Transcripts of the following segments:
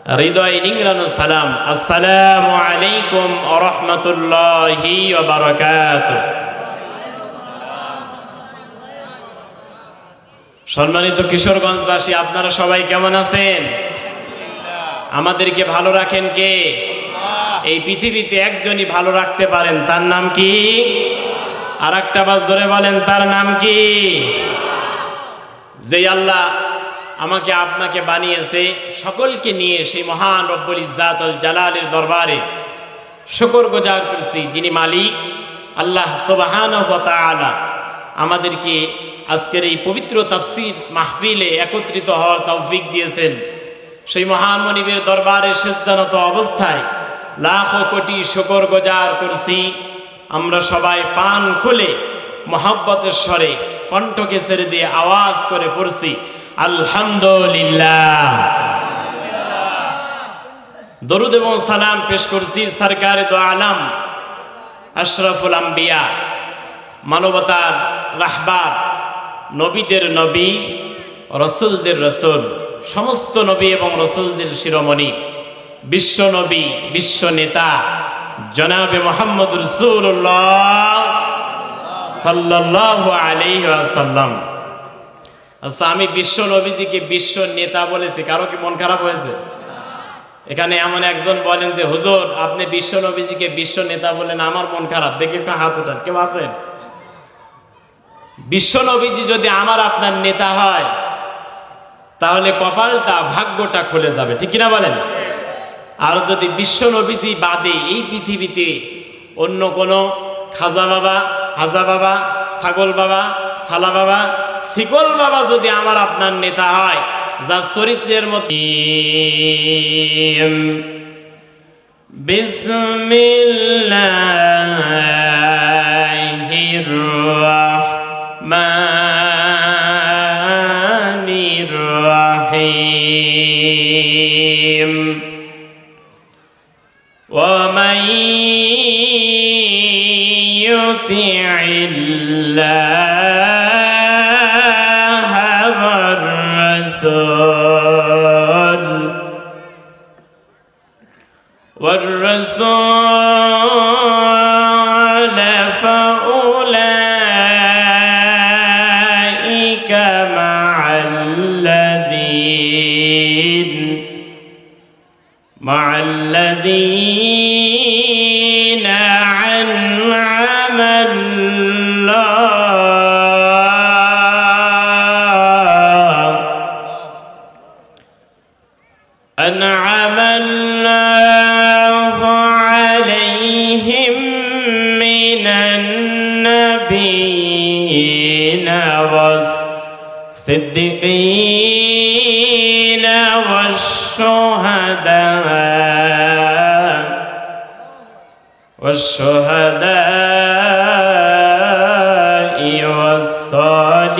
হৃদয় নিংড়ানো সালাম, আসসালামু আলাইকুম ওয়া রাহমাতুল্লাহি ওয়া বারাকাতুহু। সম্মানিত কিশোরগঞ্জবাসী, আপনারা সবাই কেমন আছেন? আমাদেরকে ভালো রাখেন কে? এই পৃথিবীতে একজনই ভালো রাখতে পারেন, তার নাম কি? আর একটা বাস ধরে বলেন, তার নাম কি? যে আল্লাহ আমাকে আপনাকে বানিয়েছে, সকলকে নিয়ে সেই মহান রব্বুল ইজ্জাত ওয়াল জালালের দরবারে শুকরগুজার করছি, যিনি মালিক আল্লাহ সুবহানাহু ওয়া তাআলা আমাদেরকে আজকের এই পবিত্র তাফসীর মাহফিলে একত্রিত হওয়ার তৌফিক দিয়েছেন। সেই মহান মনিবের দরবারে সিজদানত অবস্থায় লাখো কোটি শুকরগুজার করছি। আমরা সবাই পান খুলে মহব্বতের স্বরে কণ্ঠকে ছেড়ে দিয়ে আওয়াজ করে পড়ছি আলহামদুলিল্লাহ। দরুদ এবং সালাম পেশ করছি সরকারে দো আলম আশরাফুল আম্বিয়া, মানবতার রাহবার, নবীদের নবী, রসুলদের রসুল, সমস্ত নবী এবং রসুলদের শিরোমণি, বিশ্ব নবী, বিশ্ব নেতা জনাবে মুহাম্মদ রাসূলুল্লাহ সাল্লাল্লাহু আলাইহি ওয়াসাল্লাম। আচ্ছা, আমি বিশ্ব নবীজিকে বিশ্ব নেতা বলেছি, কারো কি মন খারাপ হয়েছে? এখানে এমন একজন বলেন যে হুজুর আপনি বিশ্ব নবীজিকে বিশ্ব নেতা বলেন, আমার মন খারাপ। দেখি একটু হাত উঠান, কেউ আছেন? বিশ্ব নবীজি যদি আমার আপনার নেতা হয় তাহলে কপালটা, ভাগ্যটা খুলে যাবে, ঠিক কিনা বলেন? আর যদি বিশ্ব নবীজি বাদে এই পৃথিবীতে অন্য কোনো খাজা বাবা, হাজা বাবা, ছাগল বাবা, সালা বাবা, শিকল বাবা যদি আমার আপনার নেতা হয়, যার চরিত্রের মধ্যে বিসমিল্লাহির রাহমানির রাহিম ওয়া মান ইউতি'িল্লাহ ওয়ার রাসূল ফাউলাইকা মা'আল্লাযীনা আন'আমা আল্লাহু আলাইহিম মিনান নাবিয়্যিনা ওয়াস সিদ্দিকিনা ওয়াশ والشهداء والصالحين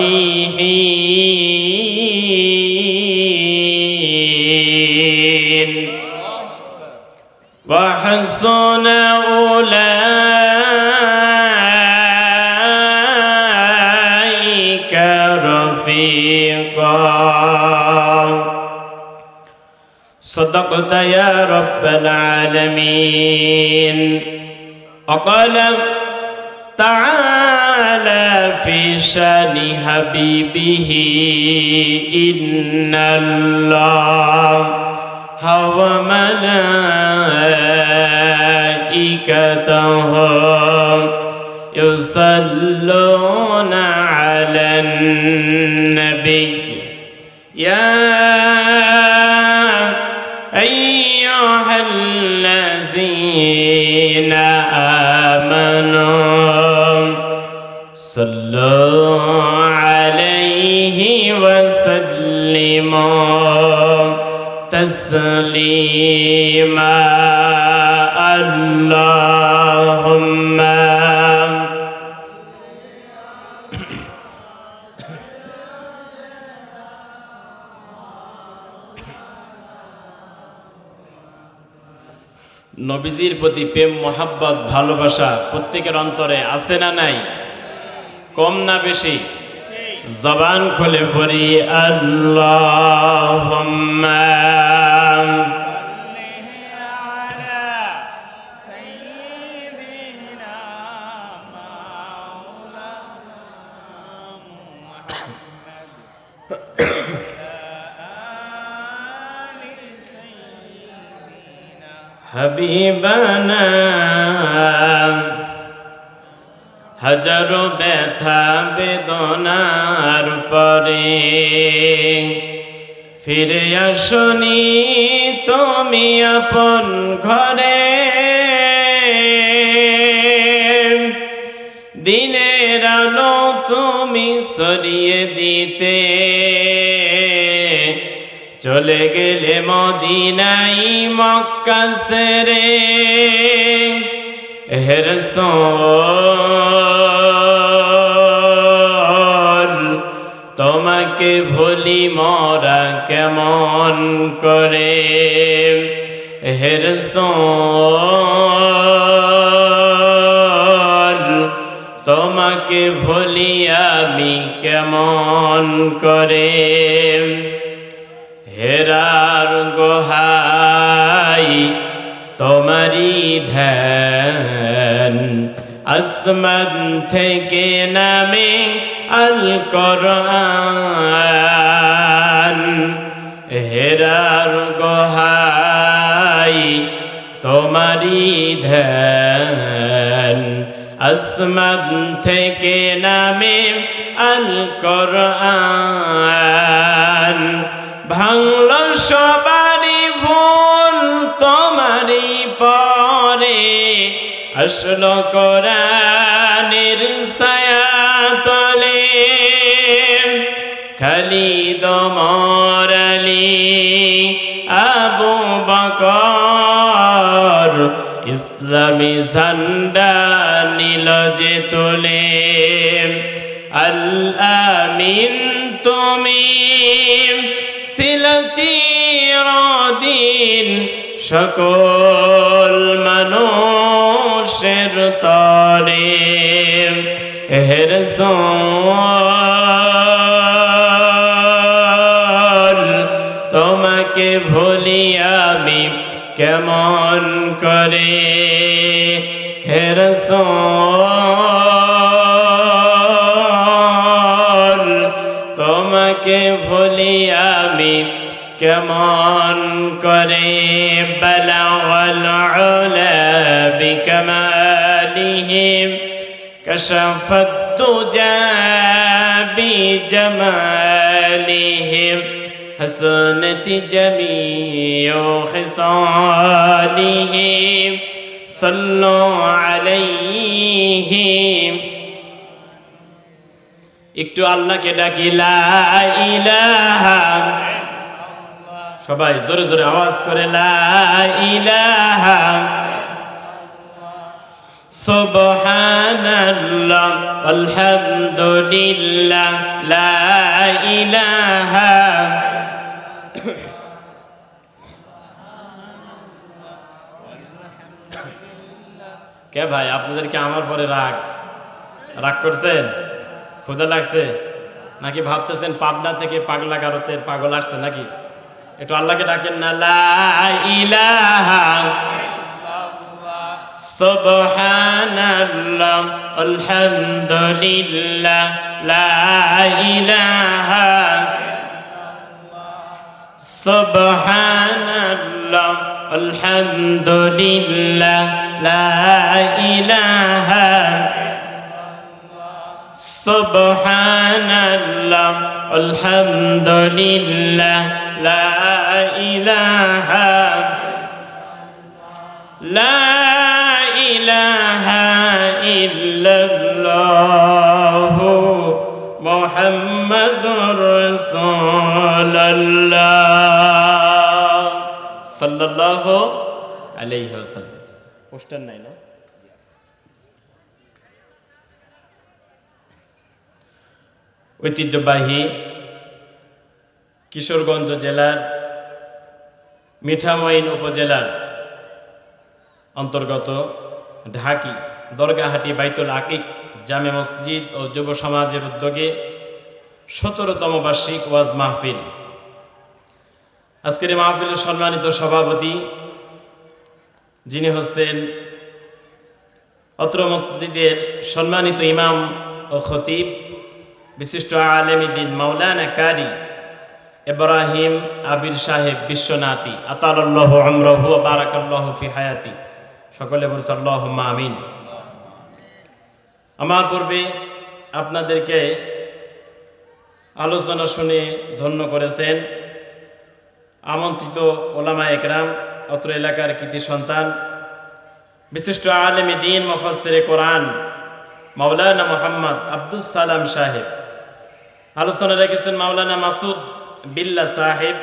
وحسن أولئك رفيقا صدقت يا رب العالمين. وقال تعالى في شان حبيبه إن الله وملائكته يصلون على النبي يا أيها الذين آمنوا صلوا عليه وسلموا تسليما اللهم নবীজির প্রতি প্রেম, মোহাব্বত, ভালোবাসা প্রত্যেকের অন্তরে আছে না নাই? কম না বেশি? জবান খুলে পড়ি আল্লাহুম্মা হাবিবানা হাজারো ব্যথা বেদনার পরে ফিরে আসনি তুমি আপন ঘরে, দিনের আলো তুমি সরিয়ে দিতে চলে গেলে মদিনাই মক্কা ছেড়ে। হে রাসূল তোমাকে ভুলি মোরা কেমন করে, হে রাসূল তোমাকে ভুলি আমি কেমন করে। হেরার গোহাই তোমারি ধ্যান, আসমান থেকে নামে আল কোরআন। হেরার গোহাই তোমারি ধ্যান, আসমান থেকে নামে আল কোরআন। ভাঙল সবারই ভুল তোমারই পরে, আসলো কোরআনের ছায়া তলে। খালিদ ওমর আলী আবু বকর ইসলামী ঝান্ডা নিল যে তুলে। আল আমিন তুমি ছিলে চিরদিন সকল মানুষের তরে, হে রাসূল তোমাকে ভুলি আমি কেমন করে, হে রাসূল তোমাকে ভুলি আমি কেমন করে। বালাগাল উলা বিকামালিহি কাশাফাত তুজা বিজামালিহি حسنت جميع خصاله صلوا عليه। একটু আল্লাহকে ডাকি লা ইলাহা, সবাই জোরে জোরে আওয়াজ করে লা ইলাহা সুবহানাল্লাহ আলহামদুলিল্লাহ লা ইলাহা। কে ভাই আপনাদেরকে আমার পরে রাগ করছেন? ক্ষুধা লাগছে নাকি ভাবতেছেন পাবনা থেকে পাগলা গারতের পাগল আসছে নাকি? একটু আল্লাহকে ডাকেন না, লা ইলাহা সুবহানাল্লাহ আলহামদুলিল্লাহ লা ইলাহা সুবহানাল্লাহ আলহামদুলিল্লাহ লা ইলাহা সুবহানাল্লাহ আলহামদুলিল্লাহ লা ইলাহা লা ইলাহা ইল্লাল্লাহ মুহাম্মাদুর রাসূলুল্লাহ সাল্লাল্লাহু আলাইহি ওয়াসাল্লাম। পোস্টার নাই না? ঐতিহ্যবাহী কিশোরগঞ্জ জেলার মিঠামইন উপজেলার অন্তর্গত ঢাকি দরগাহাটি বাইতুল আকিক জামে মসজিদ ও যুব সমাজের উদ্যোগে ১৭তম বার্ষিক ওয়াজ মাহফিল। আজকের মাহফিলের সম্মানিত সভাপতি যিনি হচ্ছেন অত্র মসজিদের সম্মানিত ইমাম ও খতিব বিশিষ্ট আলেম দ্বীন মাওলানা কারি ইব্রাহিম আবির সাহেব বিশ্বনাথী আতালাল্লাহু আমরাহু ওয়া বারাকাল্লাহু ফি হায়াতি। সকলে বলুন আল্লাহুম্মা আমিন। আমার পূর্বে আপনাদেরকে আলোচনা শুনে ধন্য করেছেন আমন্ত্রিত ওলামা একরাম, অত্র এলাকার কৃতি সন্তান, বিশিষ্ট আলেমে দ্বীন মুফাসসিরে কোরআন মাওলানা মুহাম্মদ আব্দুস সালাম সাহেব। আলোচনা রেখেছেন মাওলানা মাসুদ বিল্লাহ সাহেব,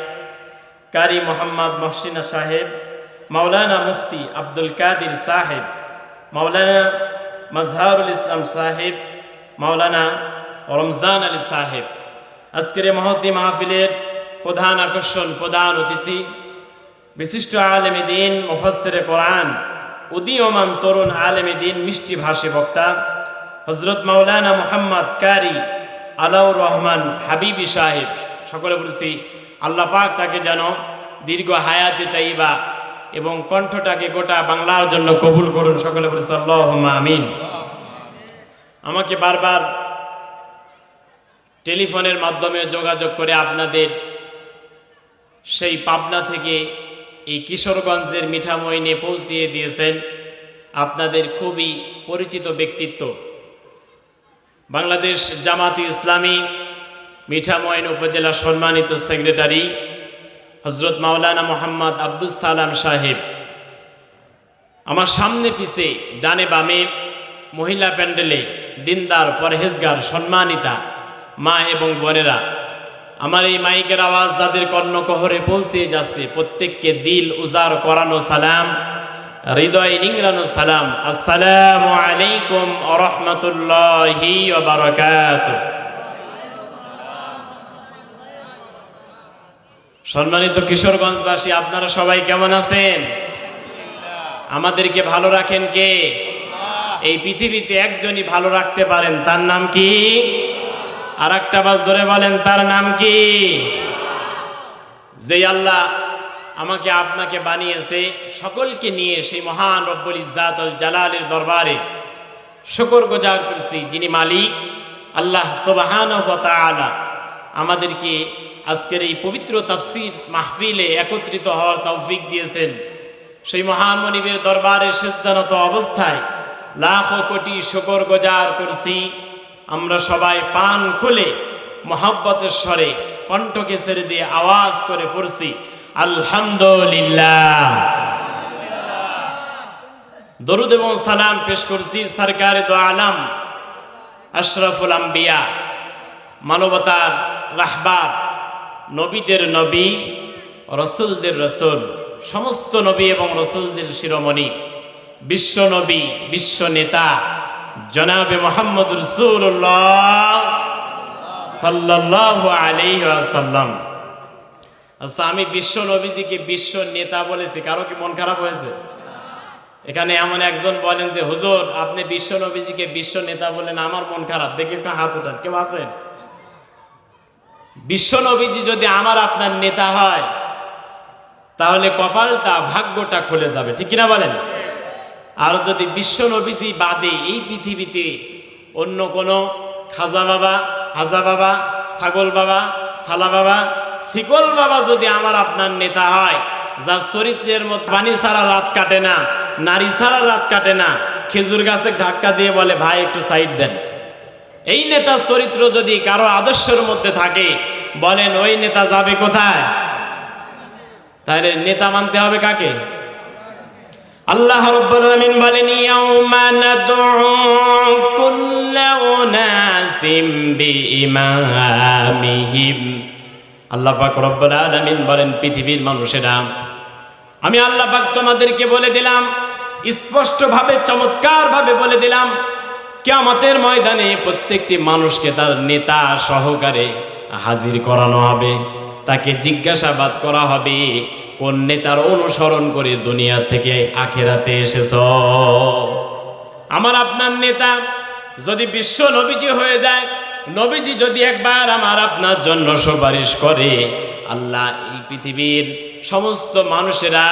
কারি মোহাম্মদ মহসিনা সাহেব, মাওলানা মুফতি আব্দুল কাদির সাহেব, মাওলানা মাজহারুল ইসলাম সাহেব, মাওলানা রমজান আলী সাহেব। আজকের মহতি মাহফিলের প্রধান আকর্ষণ, প্রধান অতিথি, বিশিষ্ট আলেমে দ্বীন মুফাসসিরে কোরআন, উদীয়মান তরুণ আলেমে দ্বীন, মিষ্টি ভাষী বক্তা হযরত মাওলানা মুহাম্মদ কারি আলাউর রহমান হাবিবি সাহেব। সকলে বলছি আল্লাহ পাক তাকে যেন দীর্ঘ হায়াতে তাইবা এবং কণ্ঠটাকে গোটা বাংলার জন্য কবুল করুন। সকলে বলছি আল্লাহুম্মা আমিন। আমাকে বারবার টেলিফোনের মাধ্যমে যোগাযোগ করে আপনাদের সেই পাবনা থেকে এই কিশোরগঞ্জের মিঠামইনে পৌঁছিয়ে দিয়েছেন আপনাদের খুবই পরিচিত ব্যক্তিত্ব, বাংলাদেশ জামাতি ইসলামী মিঠামইন উপজেলা সম্মানিত সেক্রেটারি হযরত মাওলানা মুহাম্মদ আব্দুস সালাম সাহেব। আমার সামনে পিছে ডানে বামে মহিলা প্যান্ডেলে দিনদার পরহেজগার সম্মানিতা মা এবং বোনেরা, আমার এই মাইকের আওয়াজ তাদের কর্ণকহরে পৌঁছে যাচ্ছে, প্রত্যেককে দিল উজাড় করানো সালাম, হৃদয় নিংড়ানো সালাম। আসসালামু আলাইকুম ওয়া রাহমাতুল্লাহি ওয়া বারাকাতুহু। সম্মানিত কিশোরগঞ্জবাসী, আপনারা সবাই কেমন আছেন? আমাদেরকে ভালো রাখেন কে? এই পৃথিবীতে একজনই ভালো রাখতে পারেন, তার নাম কি? আর একটা বাস ধরে বলেন, তার নাম কি? যে আল্লাহ আমাকে আপনাকে বানিয়েছে, সকলকে নিয়ে সেই মহান রব্বুল ইজ্জাতুল জালালের দরবারে শুকরগুজার করছি, যিনি মালিক আল্লাহ সুবহানাহু ওয়া তাআলা আমাদেরকে আজকের এই পবিত্র তাফসীর মাহফিলে একত্রিত হওয়ার তৌফিক দিয়েছেন। সেই মহান মনিবের দরবারে সিজদানত অবস্থায় লাখো কোটি শুকরগুজার করছি। আমরা সবাই পান খুলে মহব্বতের স্বরে কণ্ঠকে ছেড়ে দিয়ে আওয়াজ করে পড়ছি আলহামদুলিল্লাহ। দরুদ এবং সালাম পেশ করছি সরকারে দো আলম আশরাফুল আম্বিয়া, মানবতার রাহবার, নবীদের নবী, রসুলদের রসুল, সমস্ত নবী এবং রসুলদের শিরোমণি, বিশ্ব নবী, বিশ্ব নেতা জনাবে মুহাম্মদ রাসূলুল্লাহ সাল্লাল্লাহু আলাইহি ওয়াসাল্লাম। আচ্ছা, আমি বিশ্ব নবীজিকে বিশ্ব নেতা বলেছি, কারো কি মন খারাপ হয়েছে? এখানে এমন একজন বলেন যে হুজুর আপনি বিশ্ব নবীজিকে বিশ্ব নেতা বলেন, আমার মন খারাপ। দেখি একটু হাত উঠান, কেউ আছেন? বিশ্ব নবীজি যদি আমার আপনার নেতা হয় তাহলে কপালটা, ভাগ্যটা খুলে যাবে, ঠিক কিনা বলেন? আর যদি বিশ্ব নবীজি বাদে এই পৃথিবীতে অন্য কোনো খাজা বাবা, হাজা বাবা, ছাগল বাবা, সালা বাবা, শিকল বাবা যদি আমার আপনার নেতা হয়, যার চরিত্রের মধ্যে পানি ছাড়া রাত কাটে না, নারী ছাড়া রাত কাটে না, খেজুর গাছে ধাক্কা দিয়ে বলে ভাই একটু সাইড দেন, এই নেতার চরিত্র যদি কারো আদর্শের মধ্যে থাকে, বলেন ওই নেতা যাবে কোথায়? তাহলে নেতা মানতে হবে কাকে? আল্লাহ রাব্বুল আলামিন বলেন ইয়াউমা নাদউ কুল্লা উনাসিম বিইমামিহিম। আল্লাহ পাক রব্বুল আলামিন বলেন পৃথিবীর মানুষেরা, আমি আল্লাহ পাক তোমাদেরকে বলে দিলাম, স্পষ্টভাবে চমৎকারভাবে বলে দিলাম, কিয়ামতের ময়দানে প্রত্যেকটি মানুষকে তার নেতা সহকারে হাজির করানো হবে। তাকে জিজ্ঞাসাবাদ করা হবে কোন নেতার অনুসরণ করে দুনিয়া থেকে আখিরাতে এসেছ। আমার আপনার নেতা যদি বিশ্ব নবীজি হয়ে যায়, নবীজি যদি একবার আমার আপনার জন্য সুপারিশ করে, আল্লাহ এই পৃথিবীর সমস্ত মানুষেরা,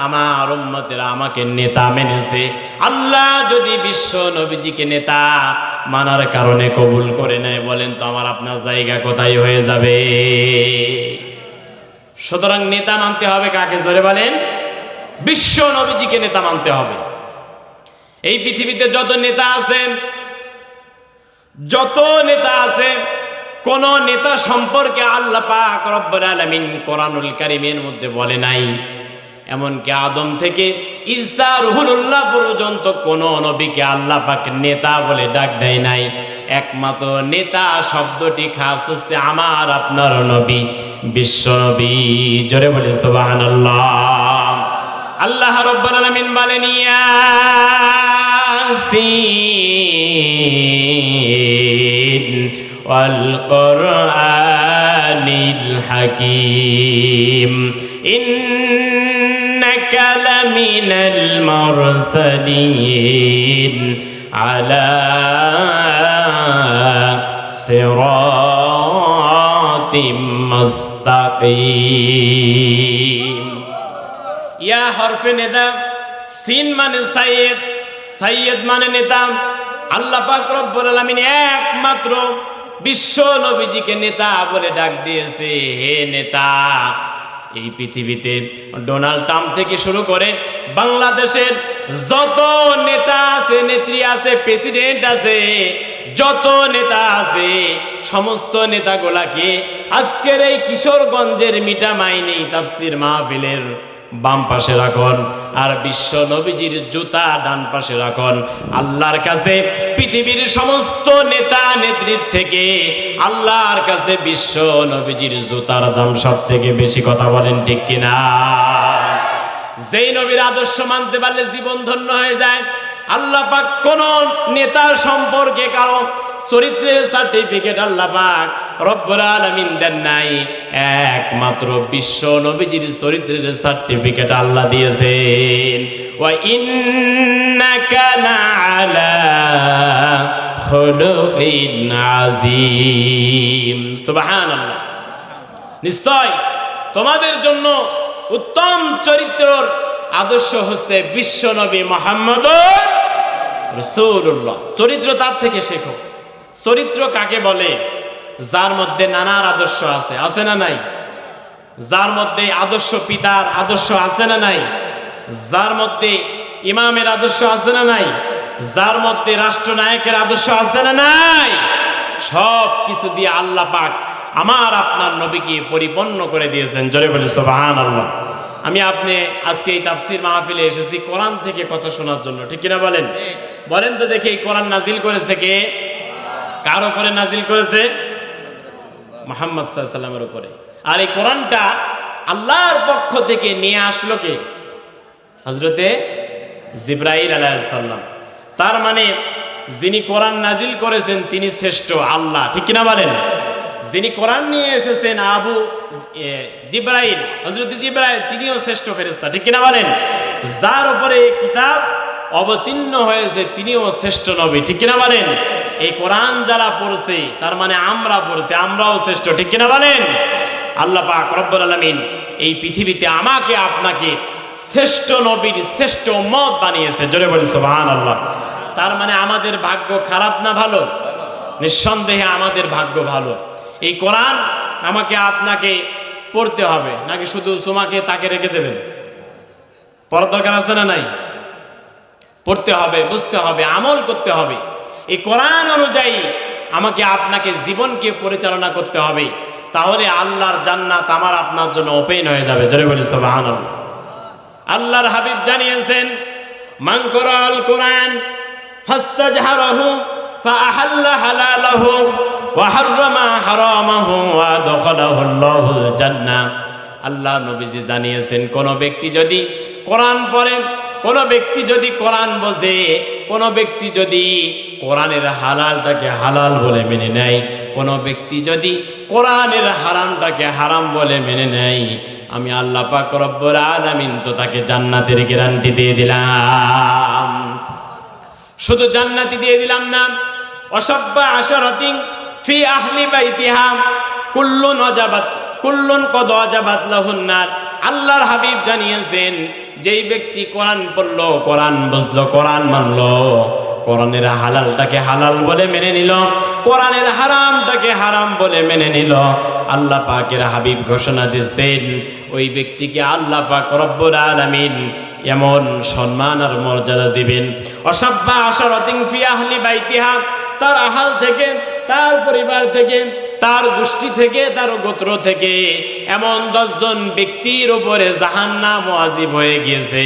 আমার উম্মতেরা আমাকে নেতা মেনেছে। আল্লাহ যদি বিশ্ব নবীজিকে নেতা মানার কারণে কবুল করে নেয়, বলেন তো আমার আপনার জায়গা কোথায় হয়ে যাবে? সুতরাং নেতা মানতে হবে কাকে? জোরে বলেন। বিশ্ব নবীজিকে নেতা মানতে হবে। এই পৃথিবীতে যত নেতা আছে কোন নেতা সম্পর্কে আল্লাহ পাক রব্বুল আলামিন কোরআনুল কারীমের মধ্যে বলে নাই। এমনকি আদম থেকে ঈসা রুহুল্লাহ পর্যন্ত কোন নবীকে আল্লাহ পাক নেতা বলে ডাক দেয় নাই। একমাত্র নেতা শব্দটি খাস হচ্ছে আমার আপনার নবী, বিশ্ব নবী। জোরে বলি সুবহানাল্লাহ। আল্লাহ রাব্বুল আলামিন বলেন ইয়াসিন ওয়াল কুরআনিল হাকীম ইন্নাকা লামিনাল মুরসালিন আলা সিরাতিম মুস্তাকিম। ইয়া হরফে নেতা, সিন মানে সাইয়েদ, সাইয়েদ মানে নেতা। আল্লাহ পাক রব্বুল আলামিন একমাত্র বিশ্ব নবীজিকে নেতা বলে ডাক দিয়েছে। হে নেতা, এই পৃথিবীতে ডোনাল্ড ট্রাম্প থেকে শুরু করে বাংলাদেশের যত নেতা আছে, নেত্রী আছে, প্রেসিডেন্ট আছে, যত নেতা আছে, সমস্ত নেতাগুলাকে আজকের এই কিশোরগঞ্জের মিঠামাইনি তাফসীর মাহফিলের বাম পাশে রাখুন, আর বিশ্ব নবীজির জুতা ডান পাশে রাখুন। আল্লাহর কাছে পৃথিবীর সমস্ত নেতা নেত্রীর থেকে আল্লাহর কাছে বিশ্ব নবীজির জুতার দাম সব থেকে বেশি। কথা বলেন ঠিক কিনা? যেই নবীর আদর্শ মানতে পারলে জীবন ধন্য হয়ে যায়। আল্লাহ পাক কোন নেতার সম্পর্কে কারো চরিত্রের সার্টিফিকেট আল্লাহ পাক রব্বুল আলামিন দেন নাই। একমাত্র বিশ্ব নবীজির চরিত্রের সার্টিফিকেট আল্লাহ দিয়েছেন। ওয়া ইন্নাকা লাআলা খুলুকিন আযীম। সুবহানাল্লাহ। নিশ্চয় তোমাদের জন্য উত্তম চরিত্রের আদর্শ হচ্ছে বিশ্ব নবী মুহাম্মদুর রাসূলুল্লাহ। চরিত্র তার থেকে শেখো। চরিত্র কাকে বলে? যার মধ্যে নানার আদর্শ আছে, আছে না নাই? যার মধ্যে আদর্শ পিতার আদর্শ আছে না নাই? যার মধ্যে ইমামের আদর্শ আছে না নাই? যার মধ্যে রাষ্ট্রনায়কের আদর্শ আছে না নাই? সব কিছু দিয়ে আল্লাহ পাক আমার আপনার নবীকে পরিপূর্ণ করে দিয়েছেন। জোরে বলি সুবহানাল্লাহ। আমি আপনি আজকে এই তাফসীর মাহফিলে এসেছি কোরআন থেকে কথা শোনার জন্য, ঠিক কিনা বলেন? বলেন তো দেখি, এই কোরআন নাজিল করেছে কে? কার উপরে নাজিল করেছে? মুহাম্মদ সাল্লাল্লাহু আলাইহি ওয়াসাল্লামের উপরে। আর এই কোরআনটা আল্লাহর পক্ষ থেকে নিয়ে আসলো কে? হযরতে জিবরাইল আলাইহিস সালাম। তার মানে যিনি কোরআন নাজিল করেছেন তিনি শ্রেষ্ঠ আল্লাহ, ঠিক কিনা বলেন? যিনি কোরআন নিয়ে এসেছেন জিবরাইল, হযরত জিবরাইল, তিনিও শ্রেষ্ঠ ফেরেশতা, ঠিক কিনা বলেন? যার উপরে এই কিতাব অবতীর্ণ হয়েছে তিনিও শ্রেষ্ঠ নবী, ঠিক কিনা বলেন? এই কোরআন যারা পড়ছে তার মানে আমরা পড়ছি, আমরাও শ্রেষ্ঠ, ঠিক কিনা বলেন? আল্লাহ পাক রব্বুল আলামিন এই পৃথিবীতে আমাকে আপনাকে শ্রেষ্ঠ নবীর শ্রেষ্ঠ উম্মত বানিয়েছে। জোরে বলি সুবহানাল্লাহ। তার মানে আমাদের ভাগ্য খারাপ না ভালো? নিঃসন্দেহে আমাদের ভাগ্য ভালো। এই কোরআন আমাকে আপনাকে পড়তে হবে, নাকি শুধু তোমাকে তাকে রেখে দেবেন? পড়ার দরকার আছে না নাই? পড়তে হবে, বুঝতে হবে, আমল করতে হবে। এই কোরআন অনুযায়ী আমাকে আপনাকে জীবনকে পরিচালনা করতে হবে, তাহলে আল্লাহর জান্নাত আমার আপনার জন্য ওপেন হয়ে যাবে। জোরে বলি সুবহানাল্লাহ। আল্লাহর হাবিব জানিয়েছেন, মান ক্বারাআল কোরআন ফাস্তাজহারাহু ফাআহাল্লা হালালাহু ওয়া হাররামা হারামাহু ওয়া আদখালাহু আল্লাহুল জান্নাহ। আল্লাহ নবীজি জানিয়েছেন, কোন ব্যক্তি যদি কোরআন পড়ে, কোন ব্যক্তি যদি কোরআন বোঝে, কোন ব্যক্তি যদি কোরআনের হালালটাকে হালাল বলে মেনে নেয়, কোন ব্যক্তি যদি কোরআনের হারামটাকে হারাম বলে মেনে নেয়, আমি আল্লাহ পাক রব্বুল আলামিন তো তাকে জান্নাতের গ্যারান্টি দিয়ে দিলাম। শুধু জান্নাতি দিয়ে দিলাম না, অসাব্বা আশরাতিন ফি আহলি বাইতিহা কুল্লুন ওয়াজাবাত কুল্লুন কদ ওয়াজাবাত লাহুন নার। আল্লাহর হাবিব জানিয়েছেন, যেই ব্যক্তি কোরআন পড়লো, কোরআন বুঝলো, কোরআন মানলো, কোরআনের হালালটাকে হালাল বলে মেনে নিল, কোরআনের হারামটাকে হারাম বলে মেনে নিল, আল্লাহ পাকের হাবিব ঘোষণা দিয়েছেন ওই ব্যক্তিকে আল্লাহ পাক রব্বুল আলামিন এমন সম্মান আর মর্যাদা দিবেন। অসাব্বা আশারাতিন ফি আহলি বাইতিহা, তার আহাল থেকে, তার পরিবার থেকে, তার গোষ্ঠী থেকে, তার গোত্র থেকে এমন 10 জন ব্যক্তির উপরে জাহান্নাম ওয়াজিব হয়ে গিয়েছে।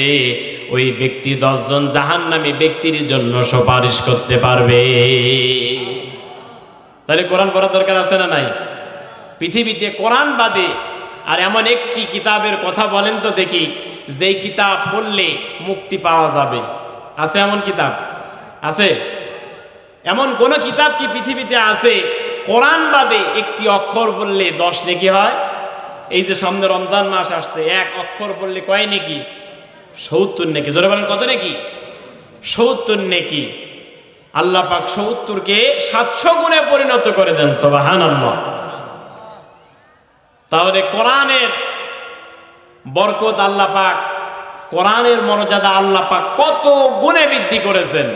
ওই ব্যক্তি 10 জন জাহান্নামী ব্যক্তির জন্য সুপারিশ করতে পারবে। তাহলে কোরআন পড়ার দরকার আছে না নাই? পৃথিবীতে কোরআন বাদে আর এমন একটি কিতাবের কথা বলেন তো দেখি, যেই কিতাব পড়লে মুক্তি পাওয়া যাবে? আছে এমন কিতাব? আছে? এমন কোন কিতাব কি পৃথিবীতে আছে কোরআন বাদে একটি অক্ষর বললে 10 নেকি হয়? এই যে সামনে রমজান মাস আসছে, এক অক্ষর বললে কয় নেকি? 70 নেকি। জোরে বলেন কত নেকি? 70 নেকি। আল্লাহ পাক 70কে 700 গুণে পরিণত করে দেন। সুবহানাল্লাহ। তাহলে কোরআনের বরকত আল্লাহ পাক, কোরআনের মর্যাদা আল্লাহ পাক কত গুণে বৃদ্ধি করেছেন।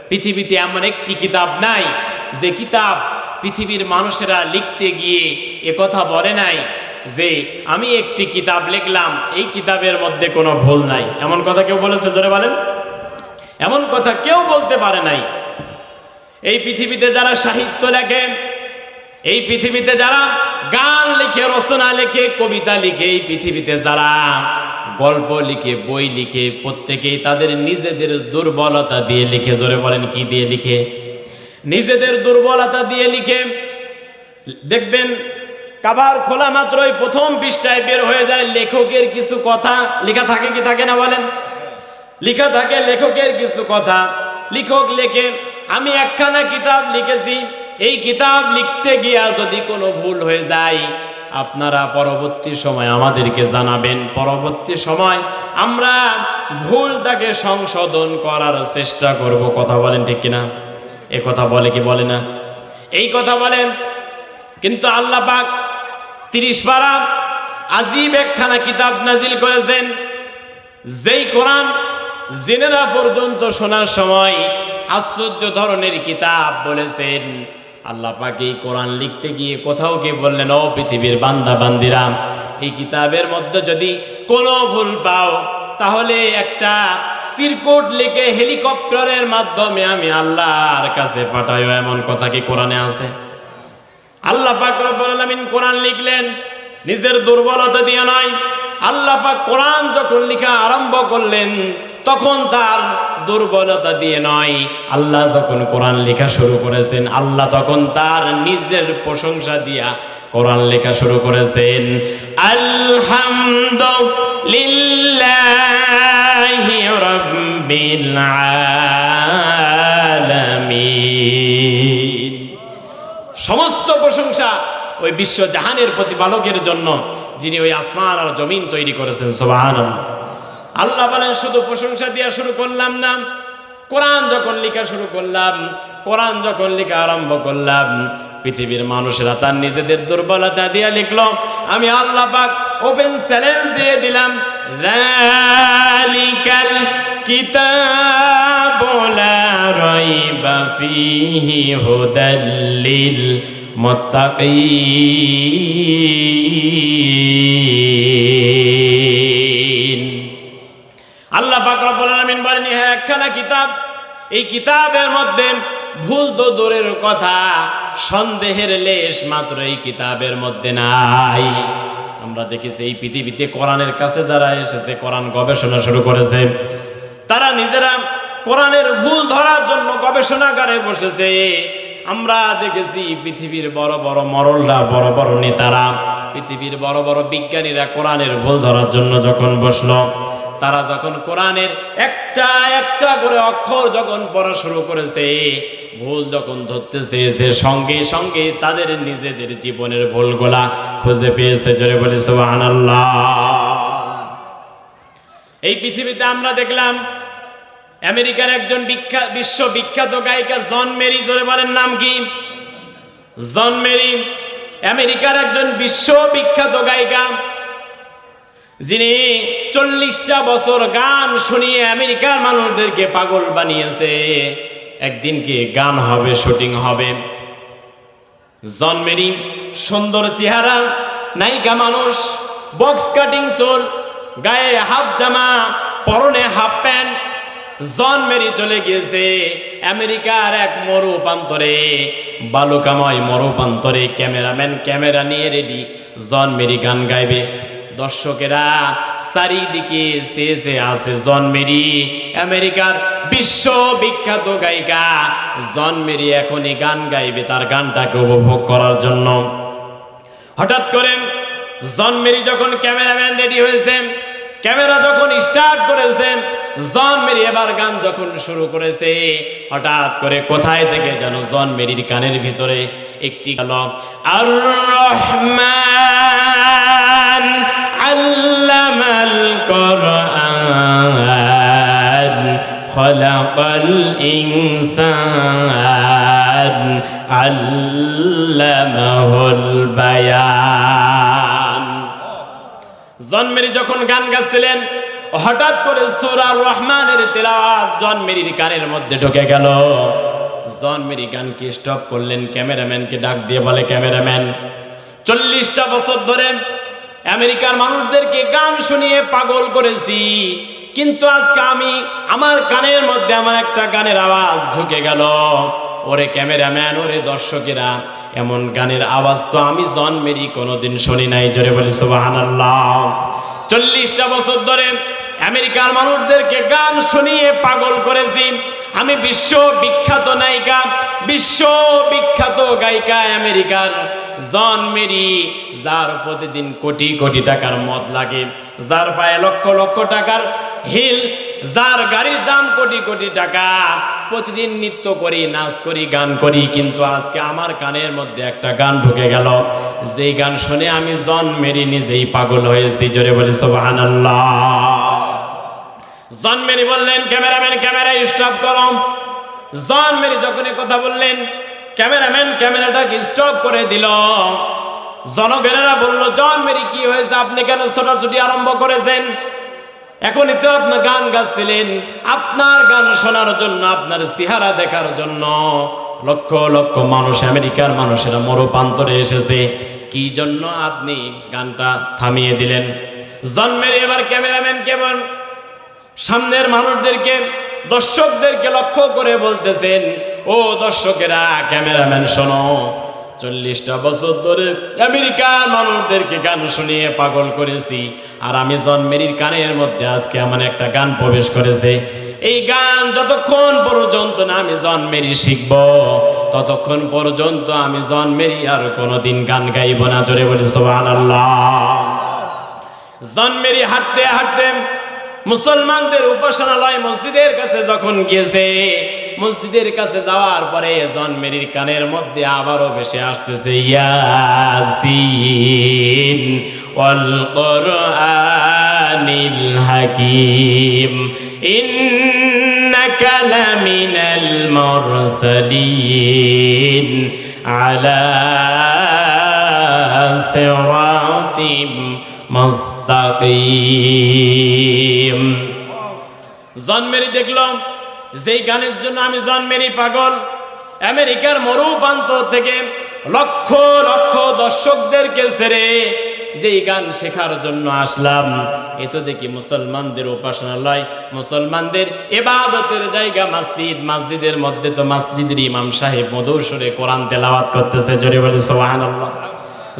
পৃথিবীতে এমন একটি কিতাব নাই যে কিতাব পৃথিবীর মানুষেরা লিখতে গিয়ে একথা বলে নাই যে আমি একটি কিতাব লিখলাম, এই কিতাবের মধ্যে কোনো ভুল নাই। এমন কথা কেউ বলেছে? জোরে বলেন। এমন কথা কেউ বলতে পারে নাই। এই পৃথিবীতে যারা সাহিত্য লেখে, এই পৃথিবীতে যারা গান লিখে, রচনা লিখে, কবিতা লিখে, এই পৃথিবীতে যারা গল্প লিখে, বই লিখে, প্রত্যেকেই তাদের নিজেদের দুর্বলতা দিয়ে লিখে। জোরে বলেন কি দিয়ে লিখে? নিজেদের দুর্বলতা দিয়ে লিখে। দেখবেন কাভার খোলা মাত্রই প্রথম পৃষ্ঠায় বের হয়ে যায় লেখকের কিছু কথা লেখা থাকে, কি থাকে না বলেন? লেখা থাকে লেখকের কিছু কথা। লেখক লেখে, আমি একখানা কিতাব লিখেছি, এই কিতাব লিখতে গিয়া যদি কোনো ভুল হয়ে যায় আপনারা পরবর্তী সময় আমাদেরকে জানাবেন। পরবর্তী সময় আমরা ভুলটাকে সংশোধন করার চেষ্টা করব। কথা বলেন ঠিক কিনা? এ কথা বলে কি বলে না? এই কথা বলেন। কিন্তু আল্লাহ পাক 30 পারা আজীব একখানা কিতাব নাজিল করেছেন, যেই কোরআন জিনেরা পর্যন্ত শোনার সময় আশ্চর্য ধরনের কিতাব বলেছেন। আল্লাহ পাক এই কোরআন লিখতে গিয়ে কোথাও কি বললেন, ও পৃথিবীর বান্দা বান্দিরা, এই কিতাবের মধ্যে যদি কোনো ভুল পাও তাহলে একটা সিরকোট লিখে হেলিকপ্টারের মাধ্যমে আমি আল্লাহর কাছে পাঠাই। এমন কথা কি কোরআনে আছে? আল্লাহ পাক রব্বুল আলামিন কোরআন লিখলেন নিজের দুর্বলতা দিয়ে নয়। আল্লাহ পাক কোরআন যখন লেখা আরম্ভ করলেন তখন তার দুর্বলতা দিয়ে নয়। আল্লাহ যখন কোরআন লেখা শুরু করেছেন, আল্লাহ তখন তার নিজের প্রশংসা দিয়া কোরআন লেখা শুরু করেছেন। আলহামদুলিল্লাহি রাব্বিল আলামিন। সমস্ত প্রশংসা ওই বিশ্ব জাহানের প্রতিপালকের জন্য, যিনি ওই আসমান আর জমিন তৈরি করেছেন। সুবহানাল্লাহ। আল্লাহ বলেন শুধু প্রশংসা দিয়া শুরু করলাম না, কোরআন যখন লেখা শুরু করলাম, কোরআন যখন লেখা আরম্ভ করলাম, পৃথিবীর মানুষেরা তার নিজেদের দুর্বলতা দিয়ে লিখলো। আমি আল্লাহ পাক ওপেন চ্যালেঞ্জ দিয়ে দিলাম, যালিকাল কিতাবু লা রাইবা ফীহি হুদাল লিল মুত্তাকিন। আল্লাহ পাক রব্বুল আলামিন বলেন, হ্যাঁ একখানা কিতাব, এই কিতাবের মধ্যে ভুল তো দূরের কথা, সন্দেহের লেশ মাত্র এই কিতাবের মধ্যে নাই। আমরা দেখেছি এই পৃথিবীতে কোরআনের কাছে যারা এসেছে, কোরআন গবেষণা শুরু করেছে, তারা নিজেরা কোরআনের ভুল ধরার জন্য গবেষণাগারে বসেছে। আমরা দেখেছি পৃথিবীর বড় বড় মরলরা, বড় বড় নেতারা, পৃথিবীর বড় বড় বিজ্ঞানীরা কোরআনের ভুল ধরার জন্য যখন বসলো, তারা যখন কোরআনের একটা একটা করে অক্ষর যখন পড়া শুরু করেছে, ভুল যখন ধরতে চেয়েছে, সঙ্গে সঙ্গে তাদের নিজেদের জীবনের ভুলগুলা খুঁজে পেয়েছে। জোরে বলি সুবহানাল্লাহ। এই পৃথিবীতে আমরা দেখলাম আমেরিকার একজন বিশ্ববিখ্যাত গায়িকা জন মেরি। জোরে বলেন নাম কি? জন মেরি আমেরিকার একজন বিশ্ববিখ্যাত গায়িকা, যিনি 40টা বছর গান শুনিয়ে আমেরিকার মানুষদেরকে পাগল বানিয়েছে। একদিন কি গান হবে, শুটিং হবে, জন মেরি সুন্দর চেহারা, নায়িকা মানুষ, বক্স কাটিং চুল, গায়ে হাফ জামা, পরনে হাফ প্যান্ট। জন মেরি চলে গিয়েছে আমেরিকার এক মরু প্রান্তরে, বালুকাময় মরু প্রান্তরে। ক্যামেরাম্যান ক্যামেরা নিয়ে রেডি, জন মেরি গান গাইবে। দর্শকেরা চারিদিকে চেয়ে আছে জন মেরি, আমেরিকার বিশ্ববিখ্যাত গায়িকা জন মেরি এখনই গান গাইবে তার গানটাকে উপভোগ করার জন্য। হঠাৎ করে জন মেরি যখন ক্যামেরাম্যান রেডি হয়েছে, ক্যামেরা যখন স্টার্ট করেছে, জন মেরি এবার গান যখন শুরু করেছে, হঠাৎ করে কোথায় থেকে যেন জন মেরির কানের ভিতরে একটি গেল, আর রহমান আল্লামাল কুরআন খলাকাল ইনসান আল্লামাহুল বায়ান। জন মেরি যখন গান গাচ্ছিলেন, হঠাৎ করে সূরা রহমানের তেলাওয়াত জন মেরির কানের মধ্যে ঢুকে গেল। জন মেরি গানকে স্টপ করলেন, ক্যামেরাম্যানকে ডাক দিয়ে বলে, ক্যামেরাম্যান 40টা বছর ধরে আমেরিকার মানুষদেরকে গান শুনিয়ে পাগল করেছি, কিন্তু আজকে আমার কানের মধ্যে আমার একটা গানের আওয়াজ ঢুকে গেল। ওরে ক্যামেরাম্যান, ওরে দর্শকেরা, এমন গানের আওয়াজ তো আমি জন মেরি কোনোদিন শুনি নাই। জোরে বলি সুবহানাল্লাহ। 40টা বছর ধরে আমেরিকার মানুষদেরকে গান শুনিয়ে পাগল করেছি আমি, বিশ্ববিখ্যাত নায়িকা, বিশ্ববিখ্যাত গায়িকা আমেরিকার জন মেরি, যার প্রতিদিন কোটি কোটি টাকার মদ লাগে, যার পায়ে লক্ষ লক্ষ টাকার হিল, যার গাড়ির দাম কোটি কোটি টাকা, প্রতিদিন নৃত্য করি, নাচ করি, গান করি, কিন্তু আজকে আমার কানের মধ্যে একটা গান ঢুকে গেল, যেই গান শুনে আমি জন মেরি নিজেই পাগল হয়েছি। জোরে বলি সুবহানাল্লাহ। জন মেরি বললেন, ক্যামেরাম্যান ক্যামেরা স্টপ করো। জন মেরি যখন কথা বললেন, ক্যামেরাম্যান ক্যামেরাটাকে স্টপ করে দিল। জনগণেরা বলল, জন মেরি কি হয়েছে, আপনি কেন ছোটাছুটি আরম্ভ করেছেন? এখনই তো আপনি গান গাচ্ছিলেন, আপনার গান শোনার জন্য, আপনার চেহারা দেখার জন্য লক্ষ লক্ষ মানুষ, আমেরিকার মানুষেরা মরু প্রান্তরে এসেছে, কি জন্য আপনি গানটা থামিয়ে দিলেন? জন মেরি এবার ক্যামেরাম্যানকে বল, সামনের মানুষদেরকে, দর্শকদেরকে লক্ষ্য করে বলতেছেন, ও দর্শকেরা, ক্যামেরাম্যান শোনো, 40টা বছর ধরে আমেরিকার মানুষদেরকে গান শুনিয়ে পাগল করেছি, আর আমি জন মেরির কানের মধ্যে আজকে এমন একটা গান প্রবেশ করেছে, এই গান যতক্ষণ পর্যন্ত না আমি জন মেরি শিখব, ততক্ষণ পর্যন্ত আমি জন মেরি আর কোনোদিন গান গাইব না। জোরে বলি সুবহানাল্লাহ। জন মেরি হাঁটতে হাঁটতে মুসলমানদের উপাসনালয় মসজিদের কাছে যখন গিয়েছে, মসজিদের কাছে যাওয়ার পরে জন মেরির কানের মধ্যে আবারও ভেসে আসতেছে, ইয়াসিন ওয়াল কুরআনিল হাকীম ইন্নাকা লামিনাল মুরসালিন আলা সিরাতিম মুস্তাকিম। জন মেরি দেখলাম যেই গানের জন্য আমি জন মেরি পাগল, আমেরিকার মরু প্রান্ত থেকে লক্ষ লক্ষ দর্শকদেরকে ছেড়ে যেই গান শেখার জন্য আসলাম, এ তো দেখি মুসলমানদের উপাসনালয়, মুসলমানদের ইবাদতের জায়গা মসজিদ, মসজিদের মধ্যে তো মসজিদের ইমাম সাহেব মধুর সুরে কোরআন তেলাওয়াত করতেছে। জোরে বলি সুবহানাল্লাহ।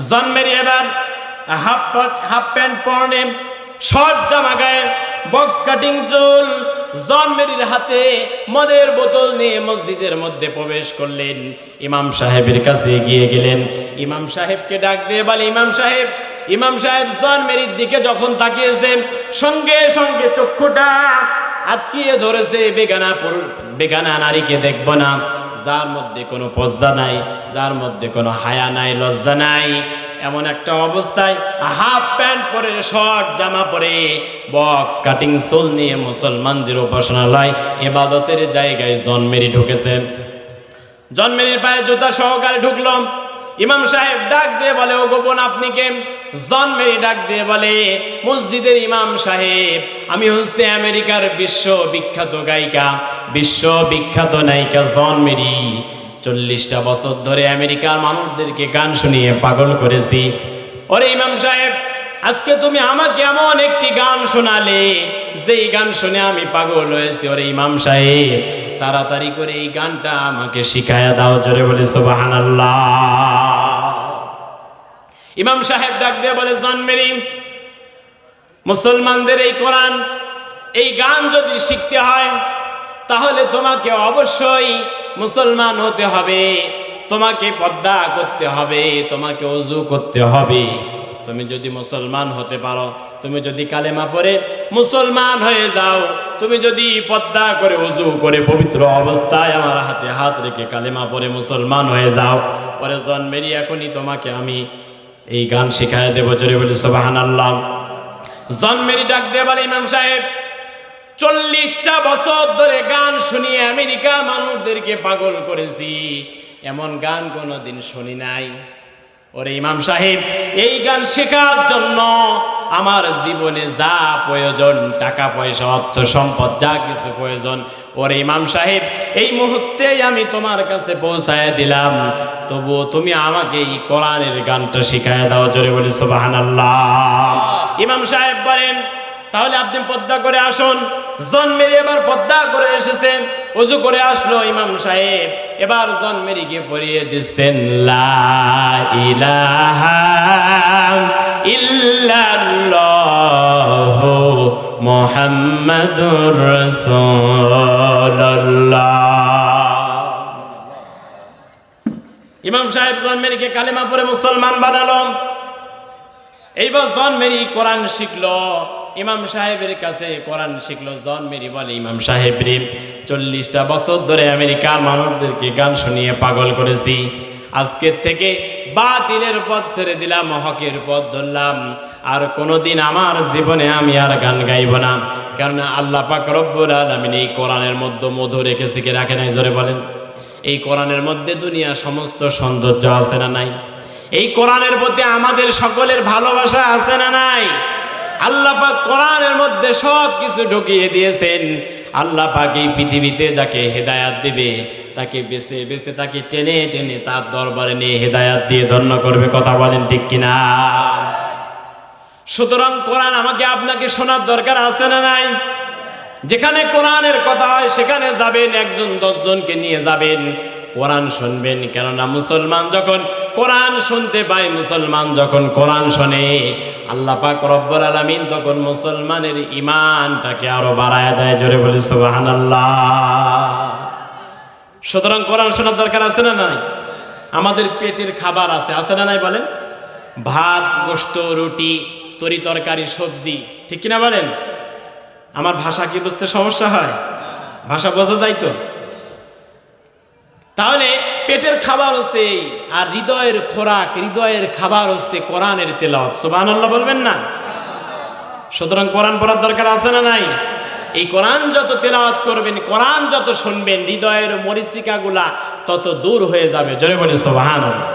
জন মেরি এবার হাফ প্যান্ট পরনে, শর্ট জামা গায়ে, বক্স কাটিং চুল, জন মেরির হাতে মদের বোতল নিয়ে মসজিদের মধ্যে প্রবেশ করলেন। ইমাম সাহেবের কাছে এগিয়ে গেলেন, ইমাম সাহেবকে ডাক দিয়ে বলে, ইমাম সাহেব। ইমাম সাহেব জন মেরির দিকে যখন তাকিয়েছে, সঙ্গে সঙ্গে চক্ষুটা আটকিয়ে ধরেছে, বেগানা নারীকে দেখব না, যার মধ্যে কোনো পর্দা নাই, যার মধ্যে কোনো হায়া নাই, লজ্জা নাই, এমন একটা অবস্থায় হাফ প্যান্ট পরে, শর্ট জামা পরে, বক্স কাটিং চুল নিয়ে মুসলমানদের উপাসনালয় ইবাদতের জায়গায় জন মেরি ঢুকেছে। জন মেরির পায়ে জুতা সহকারে ঢুকলো। ইমাম সাহেব ডাক দিয়ে বলে, ও গোপন আপনি কে? জন মেরি ডাক দিয়ে বলে, মসজিদের ইমাম সাহেব, আমি হচ্ছে আমেরিকার বিশ্ববিখ্যাত গায়িকা, বিশ্ববিখ্যাত নায়িকা জন মেরি। 40টা বছর ধরে আমেরিকার মানুষদেরকে গান শুনিয়ে পাগল করেছি। ওরে ইমাম সাহেব, আজকে তুমি আমাকে এমন একটি গান শোনালে যেই গান শুনে আমি পাগল হয়েছি। ওরে ইমাম সাহেব, তাড়াতাড়ি করে এই গানটা আমাকে শিখায়া দাও। জোরে বলে সুবহানাল্লাহ। ইমাম সাহেব ডাক দিয়ে বলে, জানমেরি, মুসলমানদের এই কোরআন, এই গান যদি শিখতে হয় তাহলে তোমাকে অবশ্যই মুসলমান হতে হবে, তোমাকে পর্দা করতে হবে, তোমাকে ওযু করতে হবে। তুমি যদি মুসলমান হতে পারো, তুমি যদি কালেমা পড়ে মুসলমান হয়ে যাও, তুমি যদি পর্দা করে ওযু করে পবিত্র অবস্থায় আমার হাতে হাত রেখে কালেমা পড়ে মুসলমান হয়ে যাও, পরে জন্মেরই এখনই তোমাকে আমি এই গান শিখায় দেব। জোরে বলি সুবহানাল্লাহ। জন্মেরই ডাক দিয়ে বলে, ইমাম সাহেব, 40টা বছর ধরে গান শুনিয়ে আমেরিকা মানুষদেরকে পাগল করেছি, এমন গান কোনোদিন শুনি নাই। ওরে ইমাম সাহেব, এই গান শেখার জন্য আমার জীবনে যা প্রয়োজন, টাকা পয়সা অর্থ সম্পদ যা কিছু প্রয়োজন, ওরে ইমাম সাহেব এই মুহূর্তেই আমি তোমার কাছে পৌঁছায় দিলাম, তবুও তুমি আমাকে এই কোরআনের গানটা শিখায় দাও। জোরে বলি সুবহানাল্লাহ। ইমাম সাহেব বলেন, তাহলে আপনি পর্দা করে আসুন। জন্মেরি এবার পর্দা করে এসেছেন, ওযু করে আসলো ইমাম সাহেব, এবার জন্মেরিকে পড়িয়ে দিচ্ছেন, লা ইলাহা ইল্লাল্লাহু মুহাম্মাদুর রাসূলুল্লাহ। ইমাম সাহেব জন্মেরিকে কালেমা পড়ে মুসলমান বানালো। এইবার জন্মেরি কোরআন শিখলো, ইমাম সাহেবের কাছে কোরআন শিখলো। জন্মেরি বলে, ইমাম সাহেব রে, 40টা বছর ধরে আমেরিকার মানুষদেরকে গান শুনিয়ে পাগল করেছি, আজকের থেকে বাতিলের পথ ছেড়ে দিলাম, হকের পথ ধরলাম, আর কোনোদিন আমার জীবনে আমি আর গান গাইব না। কেননা আল্লাহ পাক রব্বুল আলামিন এই কোরআনের মধ্যে মধু রেখেছে কি রাখে নাই? জোরে বলেন। এই কোরআনের মধ্যে দুনিয়া সমস্ত সৌন্দর্য আছে না নাই? এই কোরআনের প্রতি আমাদের সকলের ভালোবাসা আছে না নাই? আল্লাহ পাক কোরআনের মধ্যে সব কিছু ঢুকিয়ে দিয়েছেন। আল্লাহ পাক এই পৃথিবীতে যাকে হেদায়াত দিবে তাকে বেছে বেছে তাকে টেনে টেনে তার দরবারে নিয়ে হেদায়াত দিয়ে ধন্য করবে। কথা বলেন ঠিক কিনা? সুতরাং কোরআন আমাকে আপনাকে শোনার দরকার আছে না নাই? যেখানে কোরআনের কথা হয় সেখানে যাবেন, 1 জন 10 জনকে নিয়ে যাবেন, কোরআন শুনবেন। কেননা মুসলমান যখন কোরআন শুনতে পায়, মুসলমান যখন কোরআন শোনে, আল্লাহ পাক রব্বুল আলামিন তখন মুসলমানের ঈমানটাকে আরো বাড়ায় দেয়। জোরে বলি সুবহানাল্লাহ। সুতরাং কোরআন শোনার দরকার আছে না নাই? আমাদের পেটের খাবার আছে, আছে না নাই বলেন? ভাত, গোশত, রুটি, তরি তরকারি, সবজি, ঠিক কিনা বলেন? আমার ভাষা কি বুঝতে সমস্যা হয়? ভাষা বোঝা যায় তো? তাহলে পেটের খাবার হচ্ছে, আর হৃদয়ের খোরাক, হৃদয়ের খাবার হচ্ছে কোরআনের তেলাওয়াত। সুবহানাল্লাহ বলবেন না? সুতরাং কোরআন পড়ার দরকার আছে না নাই? এই কোরআন যত তেলাওয়াত করবেন, কোরআন যত শুনবেন, হৃদয়ের মরিচিকাগুলা তত দূর হয়ে যাবে। জোরে বলি সুবহানাল্লাহ।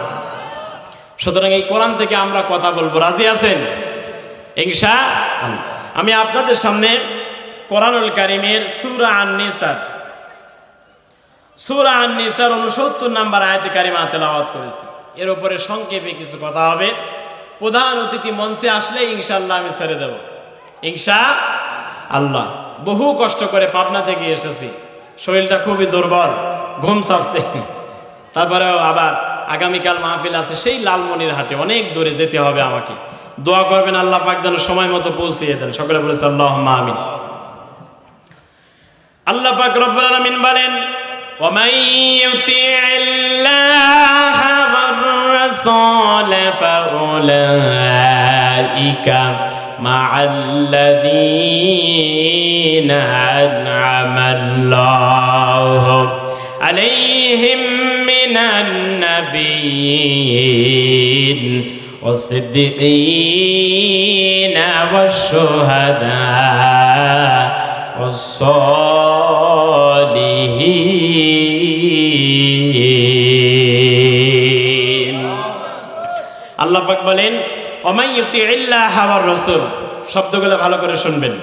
সুতরাং এই কোরআন থেকে আমরা কথা বলবো, রাজি আছেন ইনশাআল্লাহ? আমি আপনাদের সামনে কোরআনুল কারীমের সূরা আন-নিসার 69 নম্বর আয়াতে কারিমা তেলাওয়াত করেছি। এর উপরে সংক্ষেপে কিছু কথা হবে। প্রধান অতিথি মঞ্চে আসলে ইনশাআল্লাহ আমি ছেড়ে দেব ইনশাআল্লাহ। বহু কষ্ট করে পাবনা থেকে এসেছি, শরীরটা খুবই দুর্বল, ঘুম চাপছে। তারপরেও আবার আগামীকাল মাহফিল আছে সেই লালমনিরহাটে, অনেক দূরে যেতে হবে আমাকে। দোয়া করবেন আল্লাহ পাক যেন সময় মতো পৌঁছিয়ে দেন। সকলে বলেছে আল্লাহুম্মা আমিন। আল্লাহ পাক রব্বুল আলামিন বলেন, ومن يطع الله والرسول فأولئك مع الذين أنعم الله عليهم من النبيين والصديقين والشهداء والصالحين। আল্লাহ পাক বলেন, ওমাই ইউতিইল্লাহ ওয়ার রাসূল, শব্দগুলো ভালো করে শুনবেন।